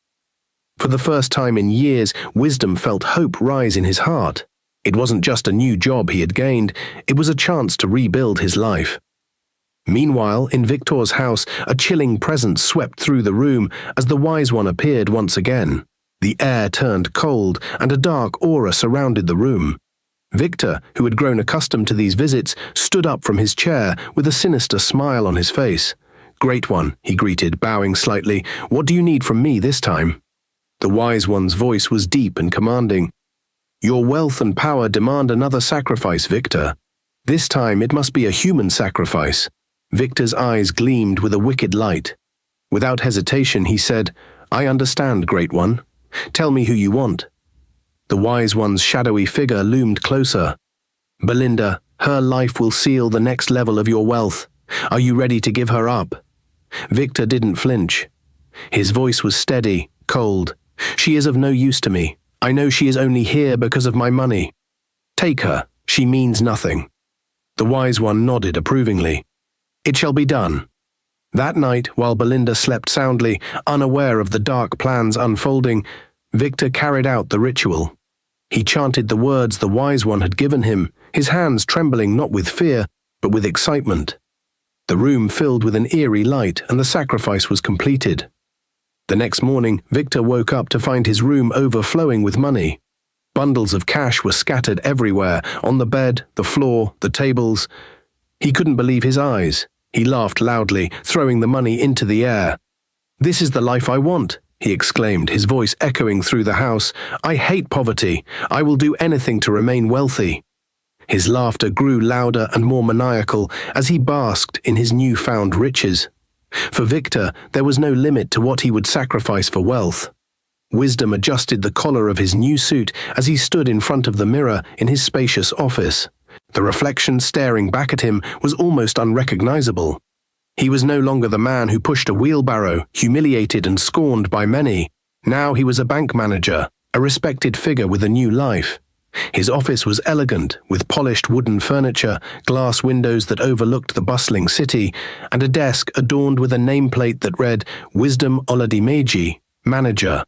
S1: For the first time in years, Wisdom felt hope rise in his heart. It wasn't just a new job he had gained, it was a chance to rebuild his life. Meanwhile, in Victor's house, a chilling presence swept through the room as the Wise One appeared once again. The air turned cold, and a dark aura surrounded the room. Victor, who had grown accustomed to these visits, stood up from his chair with a sinister smile on his face. "Great One," he greeted, bowing slightly. "What do you need from me this time?" The Wise One's voice was deep and commanding. "Your wealth and power demand another sacrifice, Victor. This time it must be a human sacrifice." Victor's eyes gleamed with a wicked light. Without hesitation, he said, "I understand, Great One. Tell me who you want." The Wise One's shadowy figure loomed closer. "Belinda, her life will seal the next level of your wealth. Are you ready to give her up?" Victor didn't flinch. His voice was steady, cold. "She is of no use to me. I know she is only here because of my money. Take her. She means nothing." The Wise One nodded approvingly. "It shall be done." That night, while Belinda slept soundly, unaware of the dark plans unfolding, Victor carried out the ritual. He chanted the words the Wise One had given him, his hands trembling not with fear, but with excitement. The room filled with an eerie light, and the sacrifice was completed. The next morning, Victor woke up to find his room overflowing with money. Bundles of cash were scattered everywhere, on the bed, the floor, the tables. He couldn't believe his eyes. He laughed loudly, throwing the money into the air. "This is the life I want," he exclaimed, his voice echoing through the house. "I hate poverty. I will do anything to remain wealthy." His laughter grew louder and more maniacal as he basked in his newfound riches. For Victor, there was no limit to what he would sacrifice for wealth. Wisdom adjusted the collar of his new suit as he stood in front of the mirror in his spacious office. The reflection staring back at him was almost unrecognizable. He was no longer the man who pushed a wheelbarrow, humiliated and scorned by many. Now he was a bank manager, a respected figure with a new life. His office was elegant, with polished wooden furniture, glass windows that overlooked the bustling city, and a desk adorned with a nameplate that read Wisdom Oladimeji, Manager.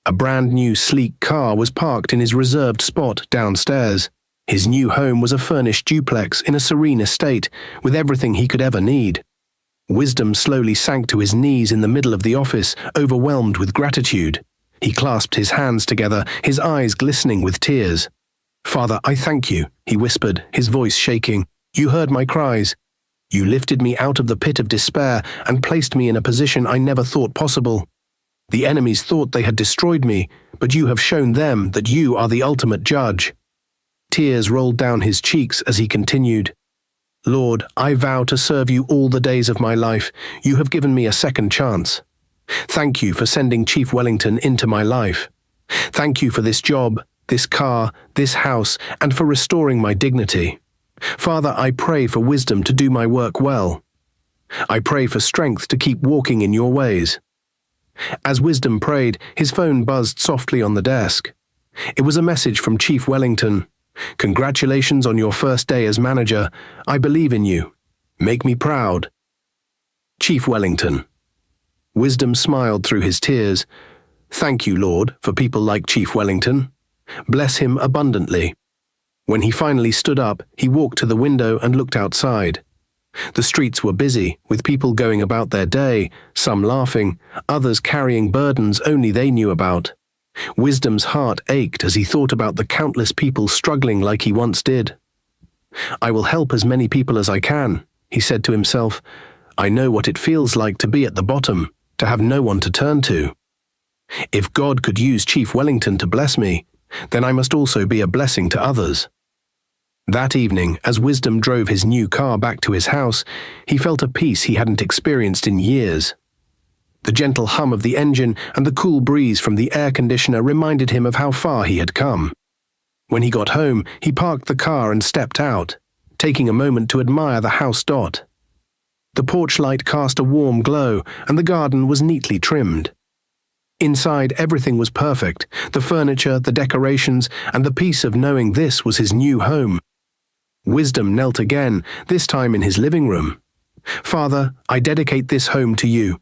S1: A brand new sleek car was parked in his reserved spot downstairs. His new home was a furnished duplex in a serene estate, with everything he could ever need. Wisdom slowly sank to his knees in the middle of the office, overwhelmed with gratitude. He clasped his hands together, his eyes glistening with tears. "Father, I thank you," he whispered, his voice shaking. "You heard my cries. You lifted me out of the pit of despair and placed me in a position I never thought possible. The enemies thought they had destroyed me, but you have shown them that you are the ultimate judge." Tears rolled down his cheeks as he continued. "Lord, I vow to serve you all the days of my life. You have given me a second chance. Thank you for sending Chief Wellington into my life. Thank you for this job, this car, this house, and for restoring my dignity. Father, I pray for wisdom to do my work well. I pray for strength to keep walking in your ways." As Wisdom prayed, his phone buzzed softly on the desk. It was a message from Chief Wellington. "Congratulations on your first day as manager. I believe in you. Make me proud." Chief Wellington. Wisdom smiled through his tears. "Thank you, Lord, for people like Chief Wellington. Bless him abundantly." When he finally stood up, he walked to the window and looked outside. The streets were busy, with people going about their day, some laughing, others carrying burdens only they knew about. Wisdom's heart ached as he thought about the countless people struggling like he once did. "I will help as many people as I can," he said to himself. "I know what it feels like to be at the bottom, to have no one to turn to. If God could use Chief Wellington to bless me, then I must also be a blessing to others." That evening, as Wisdom drove his new car back to his house, he felt a peace he hadn't experienced in years. The gentle hum of the engine and the cool breeze from the air conditioner reminded him of how far he had come. When he got home, he parked the car and stepped out, taking a moment to admire the house dot. The porch light cast a warm glow, and the garden was neatly trimmed. Inside, everything was perfect, the furniture, the decorations, and the peace of knowing this was his new home. Wisdom knelt again, this time in his living room. "Father, I dedicate this home to you.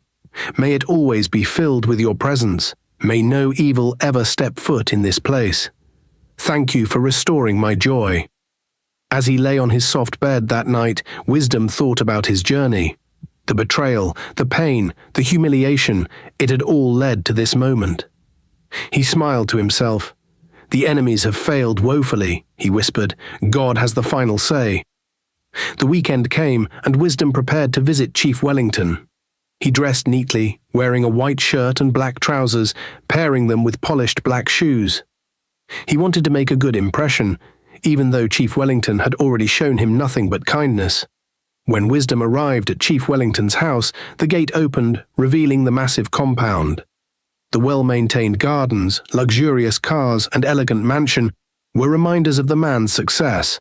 S1: May it always be filled with your presence. May no evil ever step foot in this place. Thank you for restoring my joy." As he lay on his soft bed that night, Wisdom thought about his journey. The betrayal, the pain, the humiliation, it had all led to this moment. He smiled to himself. The enemies have failed woefully, he whispered. God has the final say. The weekend came, and Wisdom prepared to visit Chief Wellington. He dressed neatly, wearing a white shirt and black trousers, pairing them with polished black shoes. He wanted to make a good impression, even though Chief Wellington had already shown him nothing but kindness. When Wisdom arrived at Chief Wellington's house, the gate opened, revealing the massive compound. The well-maintained gardens, luxurious cars, and elegant mansion were reminders of the man's success.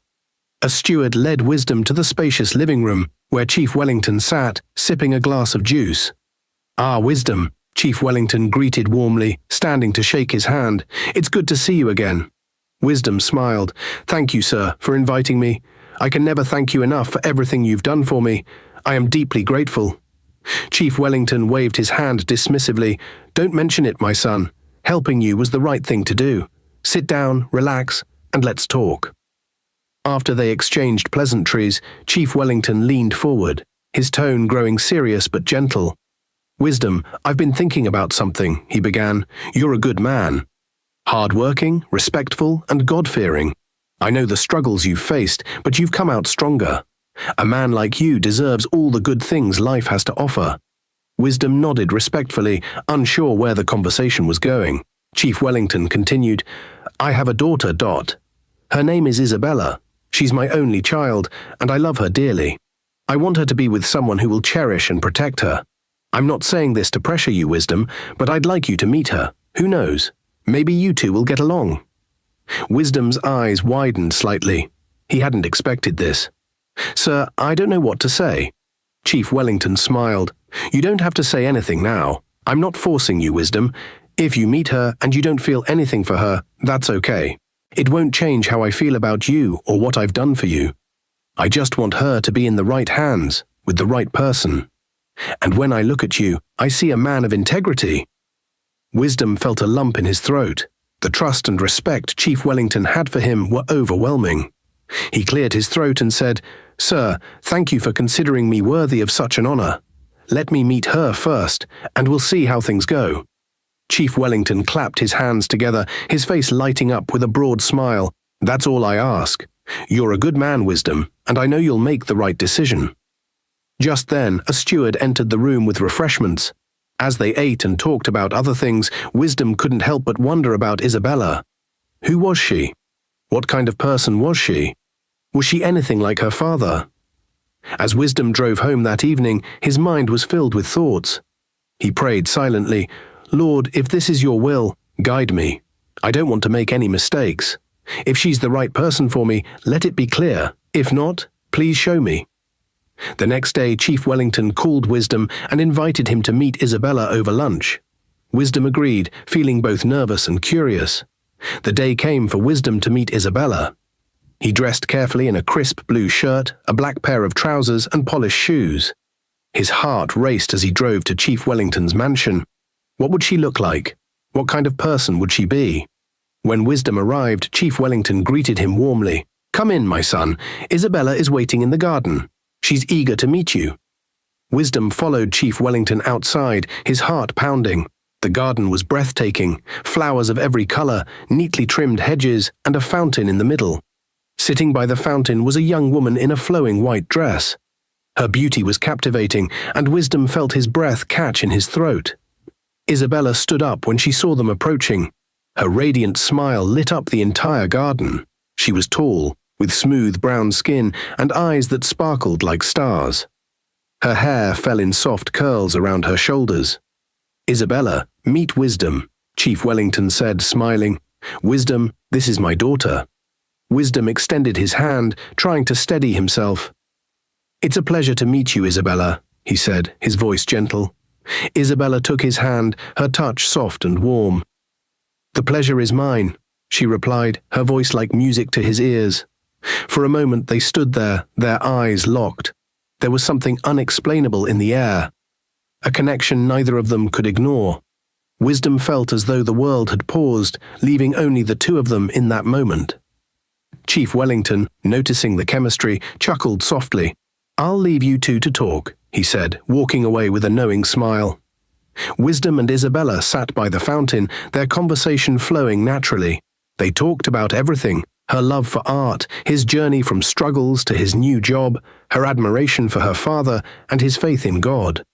S1: A steward led Wisdom to the spacious living room, where Chief Wellington sat, sipping a glass of juice. "Ah, Wisdom," Chief Wellington greeted warmly, standing to shake his hand. "It's good to see you again." Wisdom smiled. "Thank you, sir, for inviting me. I can never thank you enough for everything you've done for me. I am deeply grateful." Chief Wellington waved his hand dismissively. "Don't mention it, my son. Helping you was the right thing to do. Sit down, relax, and let's talk." After they exchanged pleasantries, Chief Wellington leaned forward, his tone growing serious but gentle. "Wisdom, I've been thinking about something," he began. "You're a good man. Hard-working, respectful, and God-fearing. I know the struggles you've faced, but you've come out stronger. A man like you deserves all the good things life has to offer." Wisdom nodded respectfully, unsure where the conversation was going. Chief Wellington continued, "I have a daughter, Dot. Her name is Isabella. She's my only child, and I love her dearly. I want her to be with someone who will cherish and protect her. I'm not saying this to pressure you, Wisdom, but I'd like you to meet her. Who knows? Maybe you two will get along." Wisdom's eyes widened slightly. He hadn't expected this. "Sir, I don't know what to say." Chief Wellington smiled. "You don't have to say anything now. I'm not forcing you, Wisdom. If you meet her and you don't feel anything for her, that's okay. It won't change how I feel about you or what I've done for you. I just want her to be in the right hands, with the right person. And when I look at you, I see a man of integrity." Wisdom felt a lump in his throat. The trust and respect Chief Wellington had for him were overwhelming. He cleared his throat and said, "Sir, thank you for considering me worthy of such an honor. Let me meet her first, and we'll see how things go." Chief Wellington clapped his hands together, his face lighting up with a broad smile. "That's all I ask. You're a good man, Wisdom, and I know you'll make the right decision." Just then, a steward entered the room with refreshments. As they ate and talked about other things, Wisdom couldn't help but wonder about Isabella. Who was she? What kind of person was she? Was she anything like her father? As Wisdom drove home that evening, his mind was filled with thoughts. He prayed silently, "Lord, if this is your will, guide me. I don't want to make any mistakes. If she's the right person for me, let it be clear. If not, please show me." The next day, Chief Wellington called Wisdom and invited him to meet Isabella over lunch. Wisdom agreed, feeling both nervous and curious. The day came for Wisdom to meet Isabella. He dressed carefully in a crisp blue shirt, a black pair of trousers, and polished shoes. His heart raced as he drove to Chief Wellington's mansion. What would she look like? What kind of person would she be? When Wisdom arrived, Chief Wellington greeted him warmly. "Come in, my son. Isabella is waiting in the garden. She's eager to meet you." Wisdom followed Chief Wellington outside, his heart pounding. The garden was breathtaking, flowers of every color, neatly trimmed hedges, and a fountain in the middle. Sitting by the fountain was a young woman in a flowing white dress. Her beauty was captivating, and Wisdom felt his breath catch in his throat. Isabella stood up when she saw them approaching. Her radiant smile lit up the entire garden. She was tall, with smooth brown skin and eyes that sparkled like stars. Her hair fell in soft curls around her shoulders. "Isabella, meet Wisdom," Chief Wellington said, smiling. "Wisdom, this is my daughter." Wisdom extended his hand, trying to steady himself. "It's a pleasure to meet you, Isabella," he said, his voice gentle. Isabella took his hand, her touch soft and warm. "The pleasure is mine," she replied, her voice like music to his ears. For a moment they stood there, their eyes locked. There was something unexplainable in the air, a connection neither of them could ignore. Wisdom felt as though the world had paused, leaving only the two of them in that moment. Chief Wellington, noticing the chemistry, chuckled softly. "I'll leave you two to talk," he said, walking away with a knowing smile. Wisdom and Isabella sat by the fountain, their conversation flowing naturally. They talked about everything: her love for art, his journey from struggles to his new job, her admiration for her father, and his faith in God.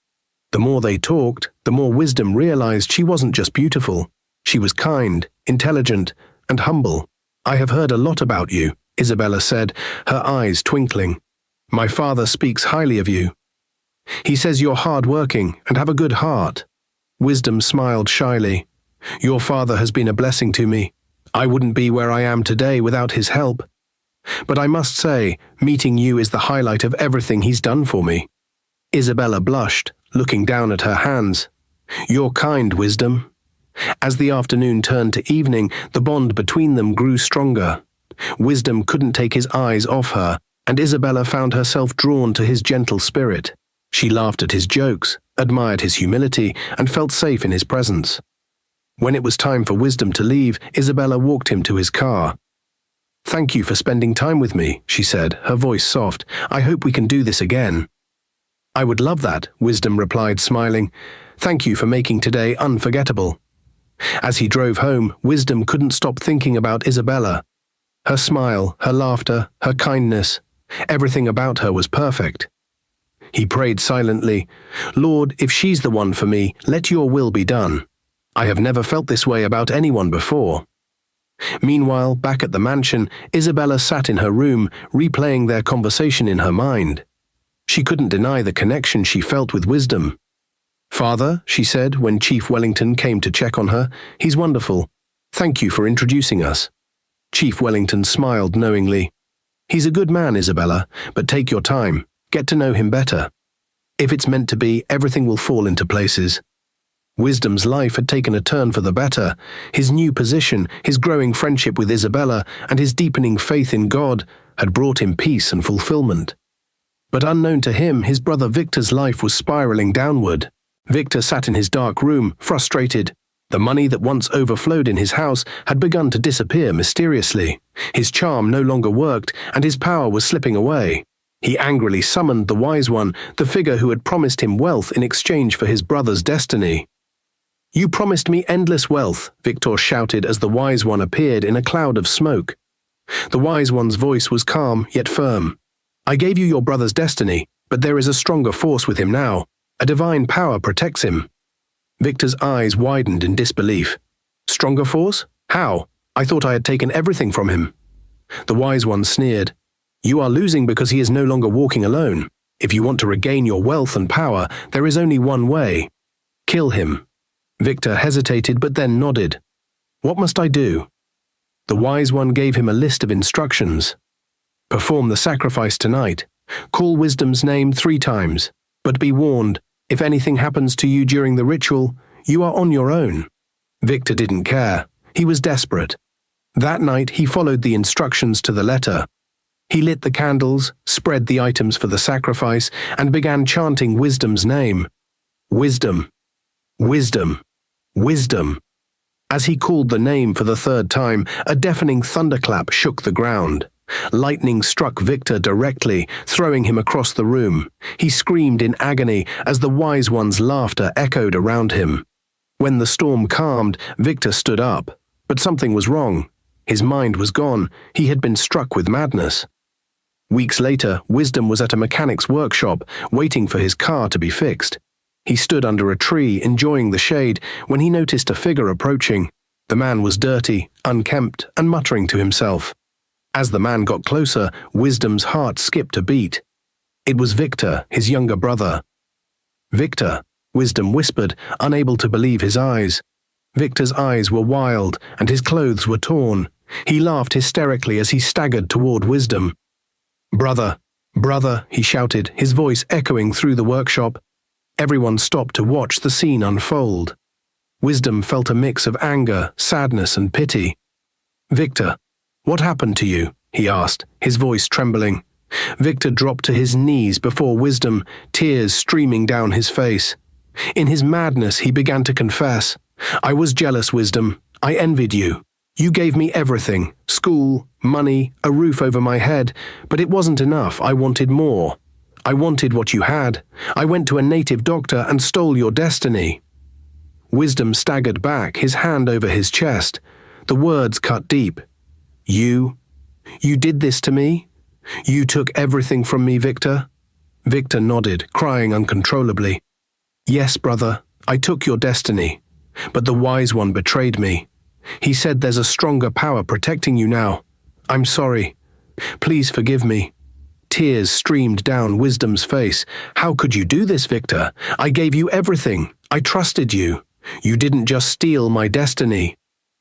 S1: The more they talked, the more Wisdom realized she wasn't just beautiful. She was kind, intelligent, and humble. "I have heard a lot about you," Isabella said, her eyes twinkling. "My father speaks highly of you. He says you're hard-working and have a good heart." Wisdom smiled shyly. "Your father has been a blessing to me. I wouldn't be where I am today without his help. But I must say, meeting you is the highlight of everything he's done for me." Isabella blushed, looking down at her hands. "You're kind, Wisdom." As the afternoon turned to evening, the bond between them grew stronger. Wisdom couldn't take his eyes off her, and Isabella found herself drawn to his gentle spirit. She laughed at his jokes, admired his humility, and felt safe in his presence. When it was time for Wisdom to leave, Isabella walked him to his car. "Thank you for spending time with me," she said, her voice soft. "I hope we can do this again." "I would love that," Wisdom replied, smiling. "Thank you for making today unforgettable." As he drove home, Wisdom couldn't stop thinking about Isabella. Her smile, her laughter, her kindness, everything about her was perfect. He prayed silently, "Lord, if she's the one for me, let your will be done. I have never felt this way about anyone before." Meanwhile, back at the mansion, Isabella sat in her room, replaying their conversation in her mind. She couldn't deny the connection she felt with Wisdom. "Father," she said when Chief Wellington came to check on her, "he's wonderful. Thank you for introducing us." Chief Wellington smiled knowingly. "He's a good man, Isabella, but take your time. Get to know him better. If it's meant to be, everything will fall into places." Wisdom's life had taken a turn for the better. His new position, his growing friendship with Isabella, and his deepening faith in God had brought him peace and fulfillment. But unknown to him, his brother Victor's life was spiraling downward. Victor sat in his dark room, frustrated. The money that once overflowed in his house had begun to disappear mysteriously. His charm no longer worked, and his power was slipping away. He angrily summoned the Wise One, the figure who had promised him wealth in exchange for his brother's destiny. "You promised me endless wealth," Victor shouted as the Wise One appeared in a cloud of smoke. The Wise One's voice was calm yet firm. "I gave you your brother's destiny, but there is a stronger force with him now. A divine power protects him." Victor's eyes widened in disbelief. "Stronger force? How? I thought I had taken everything from him." The Wise One sneered. "You are losing because he is no longer walking alone. If you want to regain your wealth and power, there is only one way. Kill him." Victor hesitated but then nodded. "What must I do?" The Wise One gave him a list of instructions. "Perform the sacrifice tonight. Call Wisdom's name 3 times. But be warned, if anything happens to you during the ritual, you are on your own." Victor didn't care. He was desperate. That night he followed the instructions to the letter. He lit the candles, spread the items for the sacrifice, and began chanting Wisdom's name. Wisdom. Wisdom. Wisdom. As he called the name for the 3rd time, a deafening thunderclap shook the ground. Lightning struck Victor directly, throwing him across the room. He screamed in agony as the Wise One's laughter echoed around him. When the storm calmed, Victor stood up. But something was wrong. His mind was gone. He had been struck with madness. Weeks later, Wisdom was at a mechanic's workshop, waiting for his car to be fixed. He stood under a tree, enjoying the shade, when he noticed a figure approaching. The man was dirty, unkempt, and muttering to himself. As the man got closer, Wisdom's heart skipped a beat. It was Victor, his younger brother. "Victor," Wisdom whispered, unable to believe his eyes. Victor's eyes were wild, and his clothes were torn. He laughed hysterically as he staggered toward Wisdom. "Brother, brother," he shouted, his voice echoing through the workshop. Everyone stopped to watch the scene unfold. Wisdom felt a mix of anger, sadness, and pity. "Victor, what happened to you?" he asked, his voice trembling. Victor dropped to his knees before Wisdom, tears streaming down his face. In his madness, he began to confess, "I was jealous, Wisdom. I envied you. You gave me everything, school, money, a roof over my head, but it wasn't enough. I wanted more. I wanted what you had. I went to a native doctor and stole your destiny." Wisdom staggered back, his hand over his chest. The words cut deep. You did this to me? You took everything from me, Victor? Victor nodded, crying uncontrollably. Yes, brother, I took your destiny, but the wise one betrayed me. He said there's a stronger power protecting you now. I'm sorry. Please forgive me. Tears streamed down Wisdom's face. How could you do this, Victor? I gave you everything. I trusted you. You didn't just steal my destiny.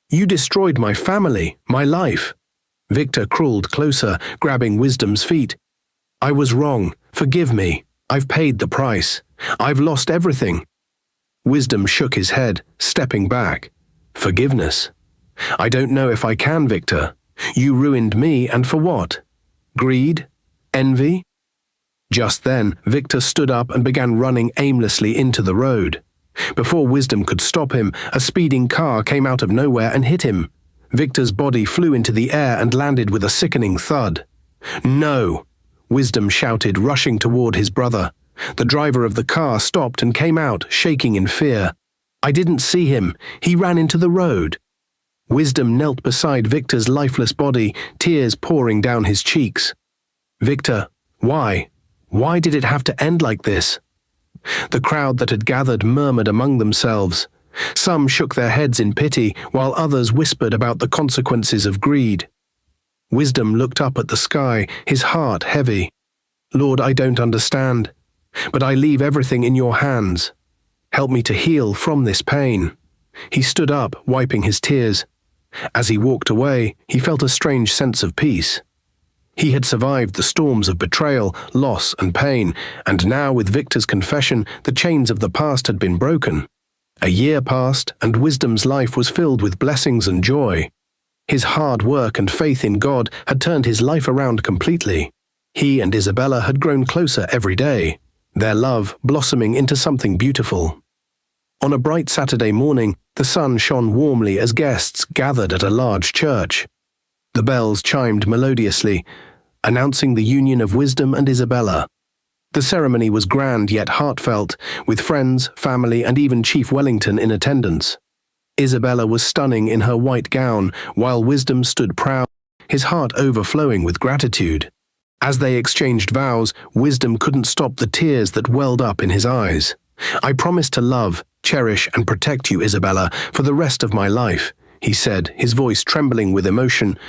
S1: You destroyed my family, my life. Victor crawled closer, grabbing Wisdom's feet. I was wrong. Forgive me. I've paid the price. I've lost everything. Wisdom shook his head, stepping back. Forgiveness? I don't know if I can, Victor. You ruined me, and for what? Greed? Envy? Just then, Victor stood up and began running aimlessly into the road. Before Wisdom could stop him, a speeding car came out of nowhere and hit him. Victor's body flew into the air and landed with a sickening thud. No! Wisdom shouted, rushing toward his brother. The driver of the car stopped and came out, shaking in fear. I didn't see him. He ran into the road. Wisdom knelt beside Victor's lifeless body, tears pouring down his cheeks. Victor, why? Why did it have to end like this? The crowd that had gathered murmured among themselves. Some shook their heads in pity, while others whispered about the consequences of greed. Wisdom looked up at the sky, his heart heavy. Lord, I don't understand, but I leave everything in your hands. Help me to heal from this pain. He stood up, wiping his tears. As he walked away, he felt a strange sense of peace. He had survived the storms of betrayal, loss, and pain, and now, with Victor's confession, the chains of the past had been broken. A year passed, and Wisdom's life was filled with blessings and joy. His hard work and faith in God had turned his life around completely. He and Isabella had grown closer every day, their love blossoming into something beautiful. On a bright Saturday morning, the sun shone warmly as guests gathered at a large church. The bells chimed melodiously, announcing the union of Wisdom and Isabella. The ceremony was grand yet heartfelt, with friends, family, and even Chief Wellington in attendance. Isabella was stunning in her white gown, while Wisdom stood proud, his heart overflowing with gratitude. As they exchanged vows, Wisdom couldn't stop the tears that welled up in his eyes. I promise to love, cherish, and protect you, Isabella, for the rest of my life, he said, his voice trembling with emotion,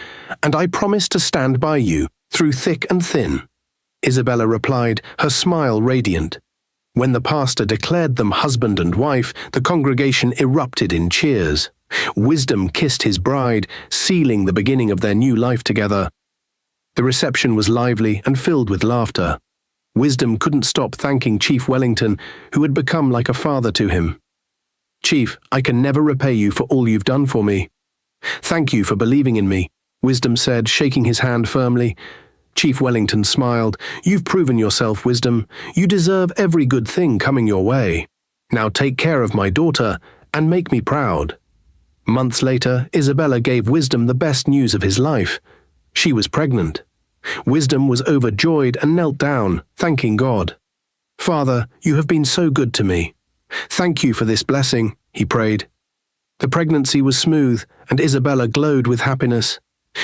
S1: and I promise to stand by you, through thick and thin. Isabella replied, her smile radiant. When the pastor declared them husband and wife, the congregation erupted in cheers. Wisdom kissed his bride, sealing the beginning of their new life together. The reception was lively and filled with laughter. Wisdom couldn't stop thanking Chief Wellington, who had become like a father to him. Chief, I can never repay you for all you've done for me. Thank you for believing in me, Wisdom said, shaking his hand firmly. Chief Wellington smiled. You've proven yourself, Wisdom. You deserve every good thing coming your way. Now take care of my daughter and make me proud. Months later, Isabella gave Wisdom the best news of his life. She was pregnant. Wisdom was overjoyed and knelt down, thanking God. Father, you have been so good to me. Thank you for this blessing, he prayed. The pregnancy was smooth, and Isabella glowed with happiness.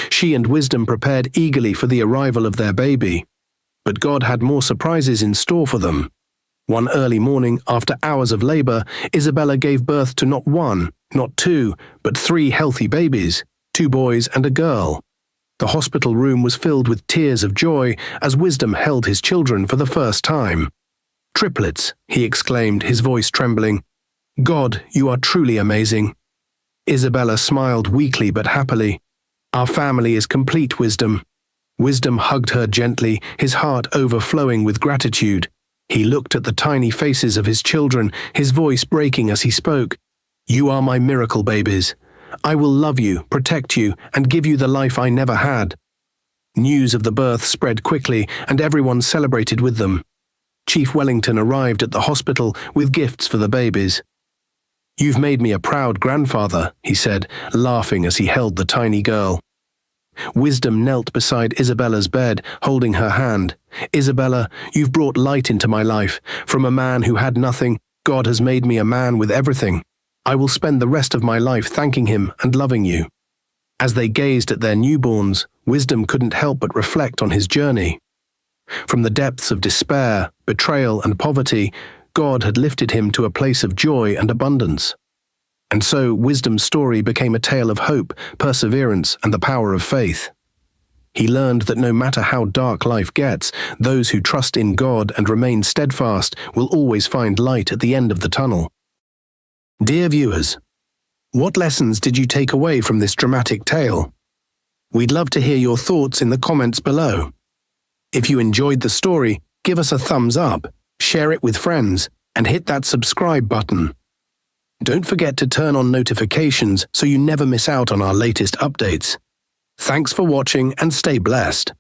S1: She and Wisdom prepared eagerly for the arrival of their baby. But God had more surprises in store for them. One early morning, after hours of labor, Isabella gave birth to not one, not two, but 3 healthy babies, 2 boys and a girl. The hospital room was filled with tears of joy as Wisdom held his children for the first time. Triplets, he exclaimed, his voice trembling. God, you are truly amazing. Isabella smiled weakly but happily. Our family is complete, Wisdom. Wisdom hugged her gently, his heart overflowing with gratitude. He looked at the tiny faces of his children, his voice breaking as he spoke. You are my miracle babies. I will love you, protect you, and give you the life I never had. News of the birth spread quickly, and everyone celebrated with them. Chief Wellington arrived at the hospital with gifts for the babies. You've made me a proud grandfather, he said, laughing as he held the tiny girl. Wisdom knelt beside Isabella's bed, holding her hand. Isabella, you've brought light into my life. From a man who had nothing, God has made me a man with everything. I will spend the rest of my life thanking him and loving you. As they gazed at their newborns, Wisdom couldn't help but reflect on his journey. From the depths of despair, betrayal, and poverty, God had lifted him to a place of joy and abundance. And so Wisdom's story became a tale of hope, perseverance, and the power of faith. He learned that no matter how dark life gets, those who trust in God and remain steadfast will always find light at the end of the tunnel. Dear viewers, what lessons did you take away from this dramatic tale? We'd love to hear your thoughts in the comments below. If you enjoyed the story, give us a thumbs up, share it with friends, and hit that subscribe button. Don't forget to turn on notifications so you never miss out on our latest updates. Thanks for watching and stay blessed.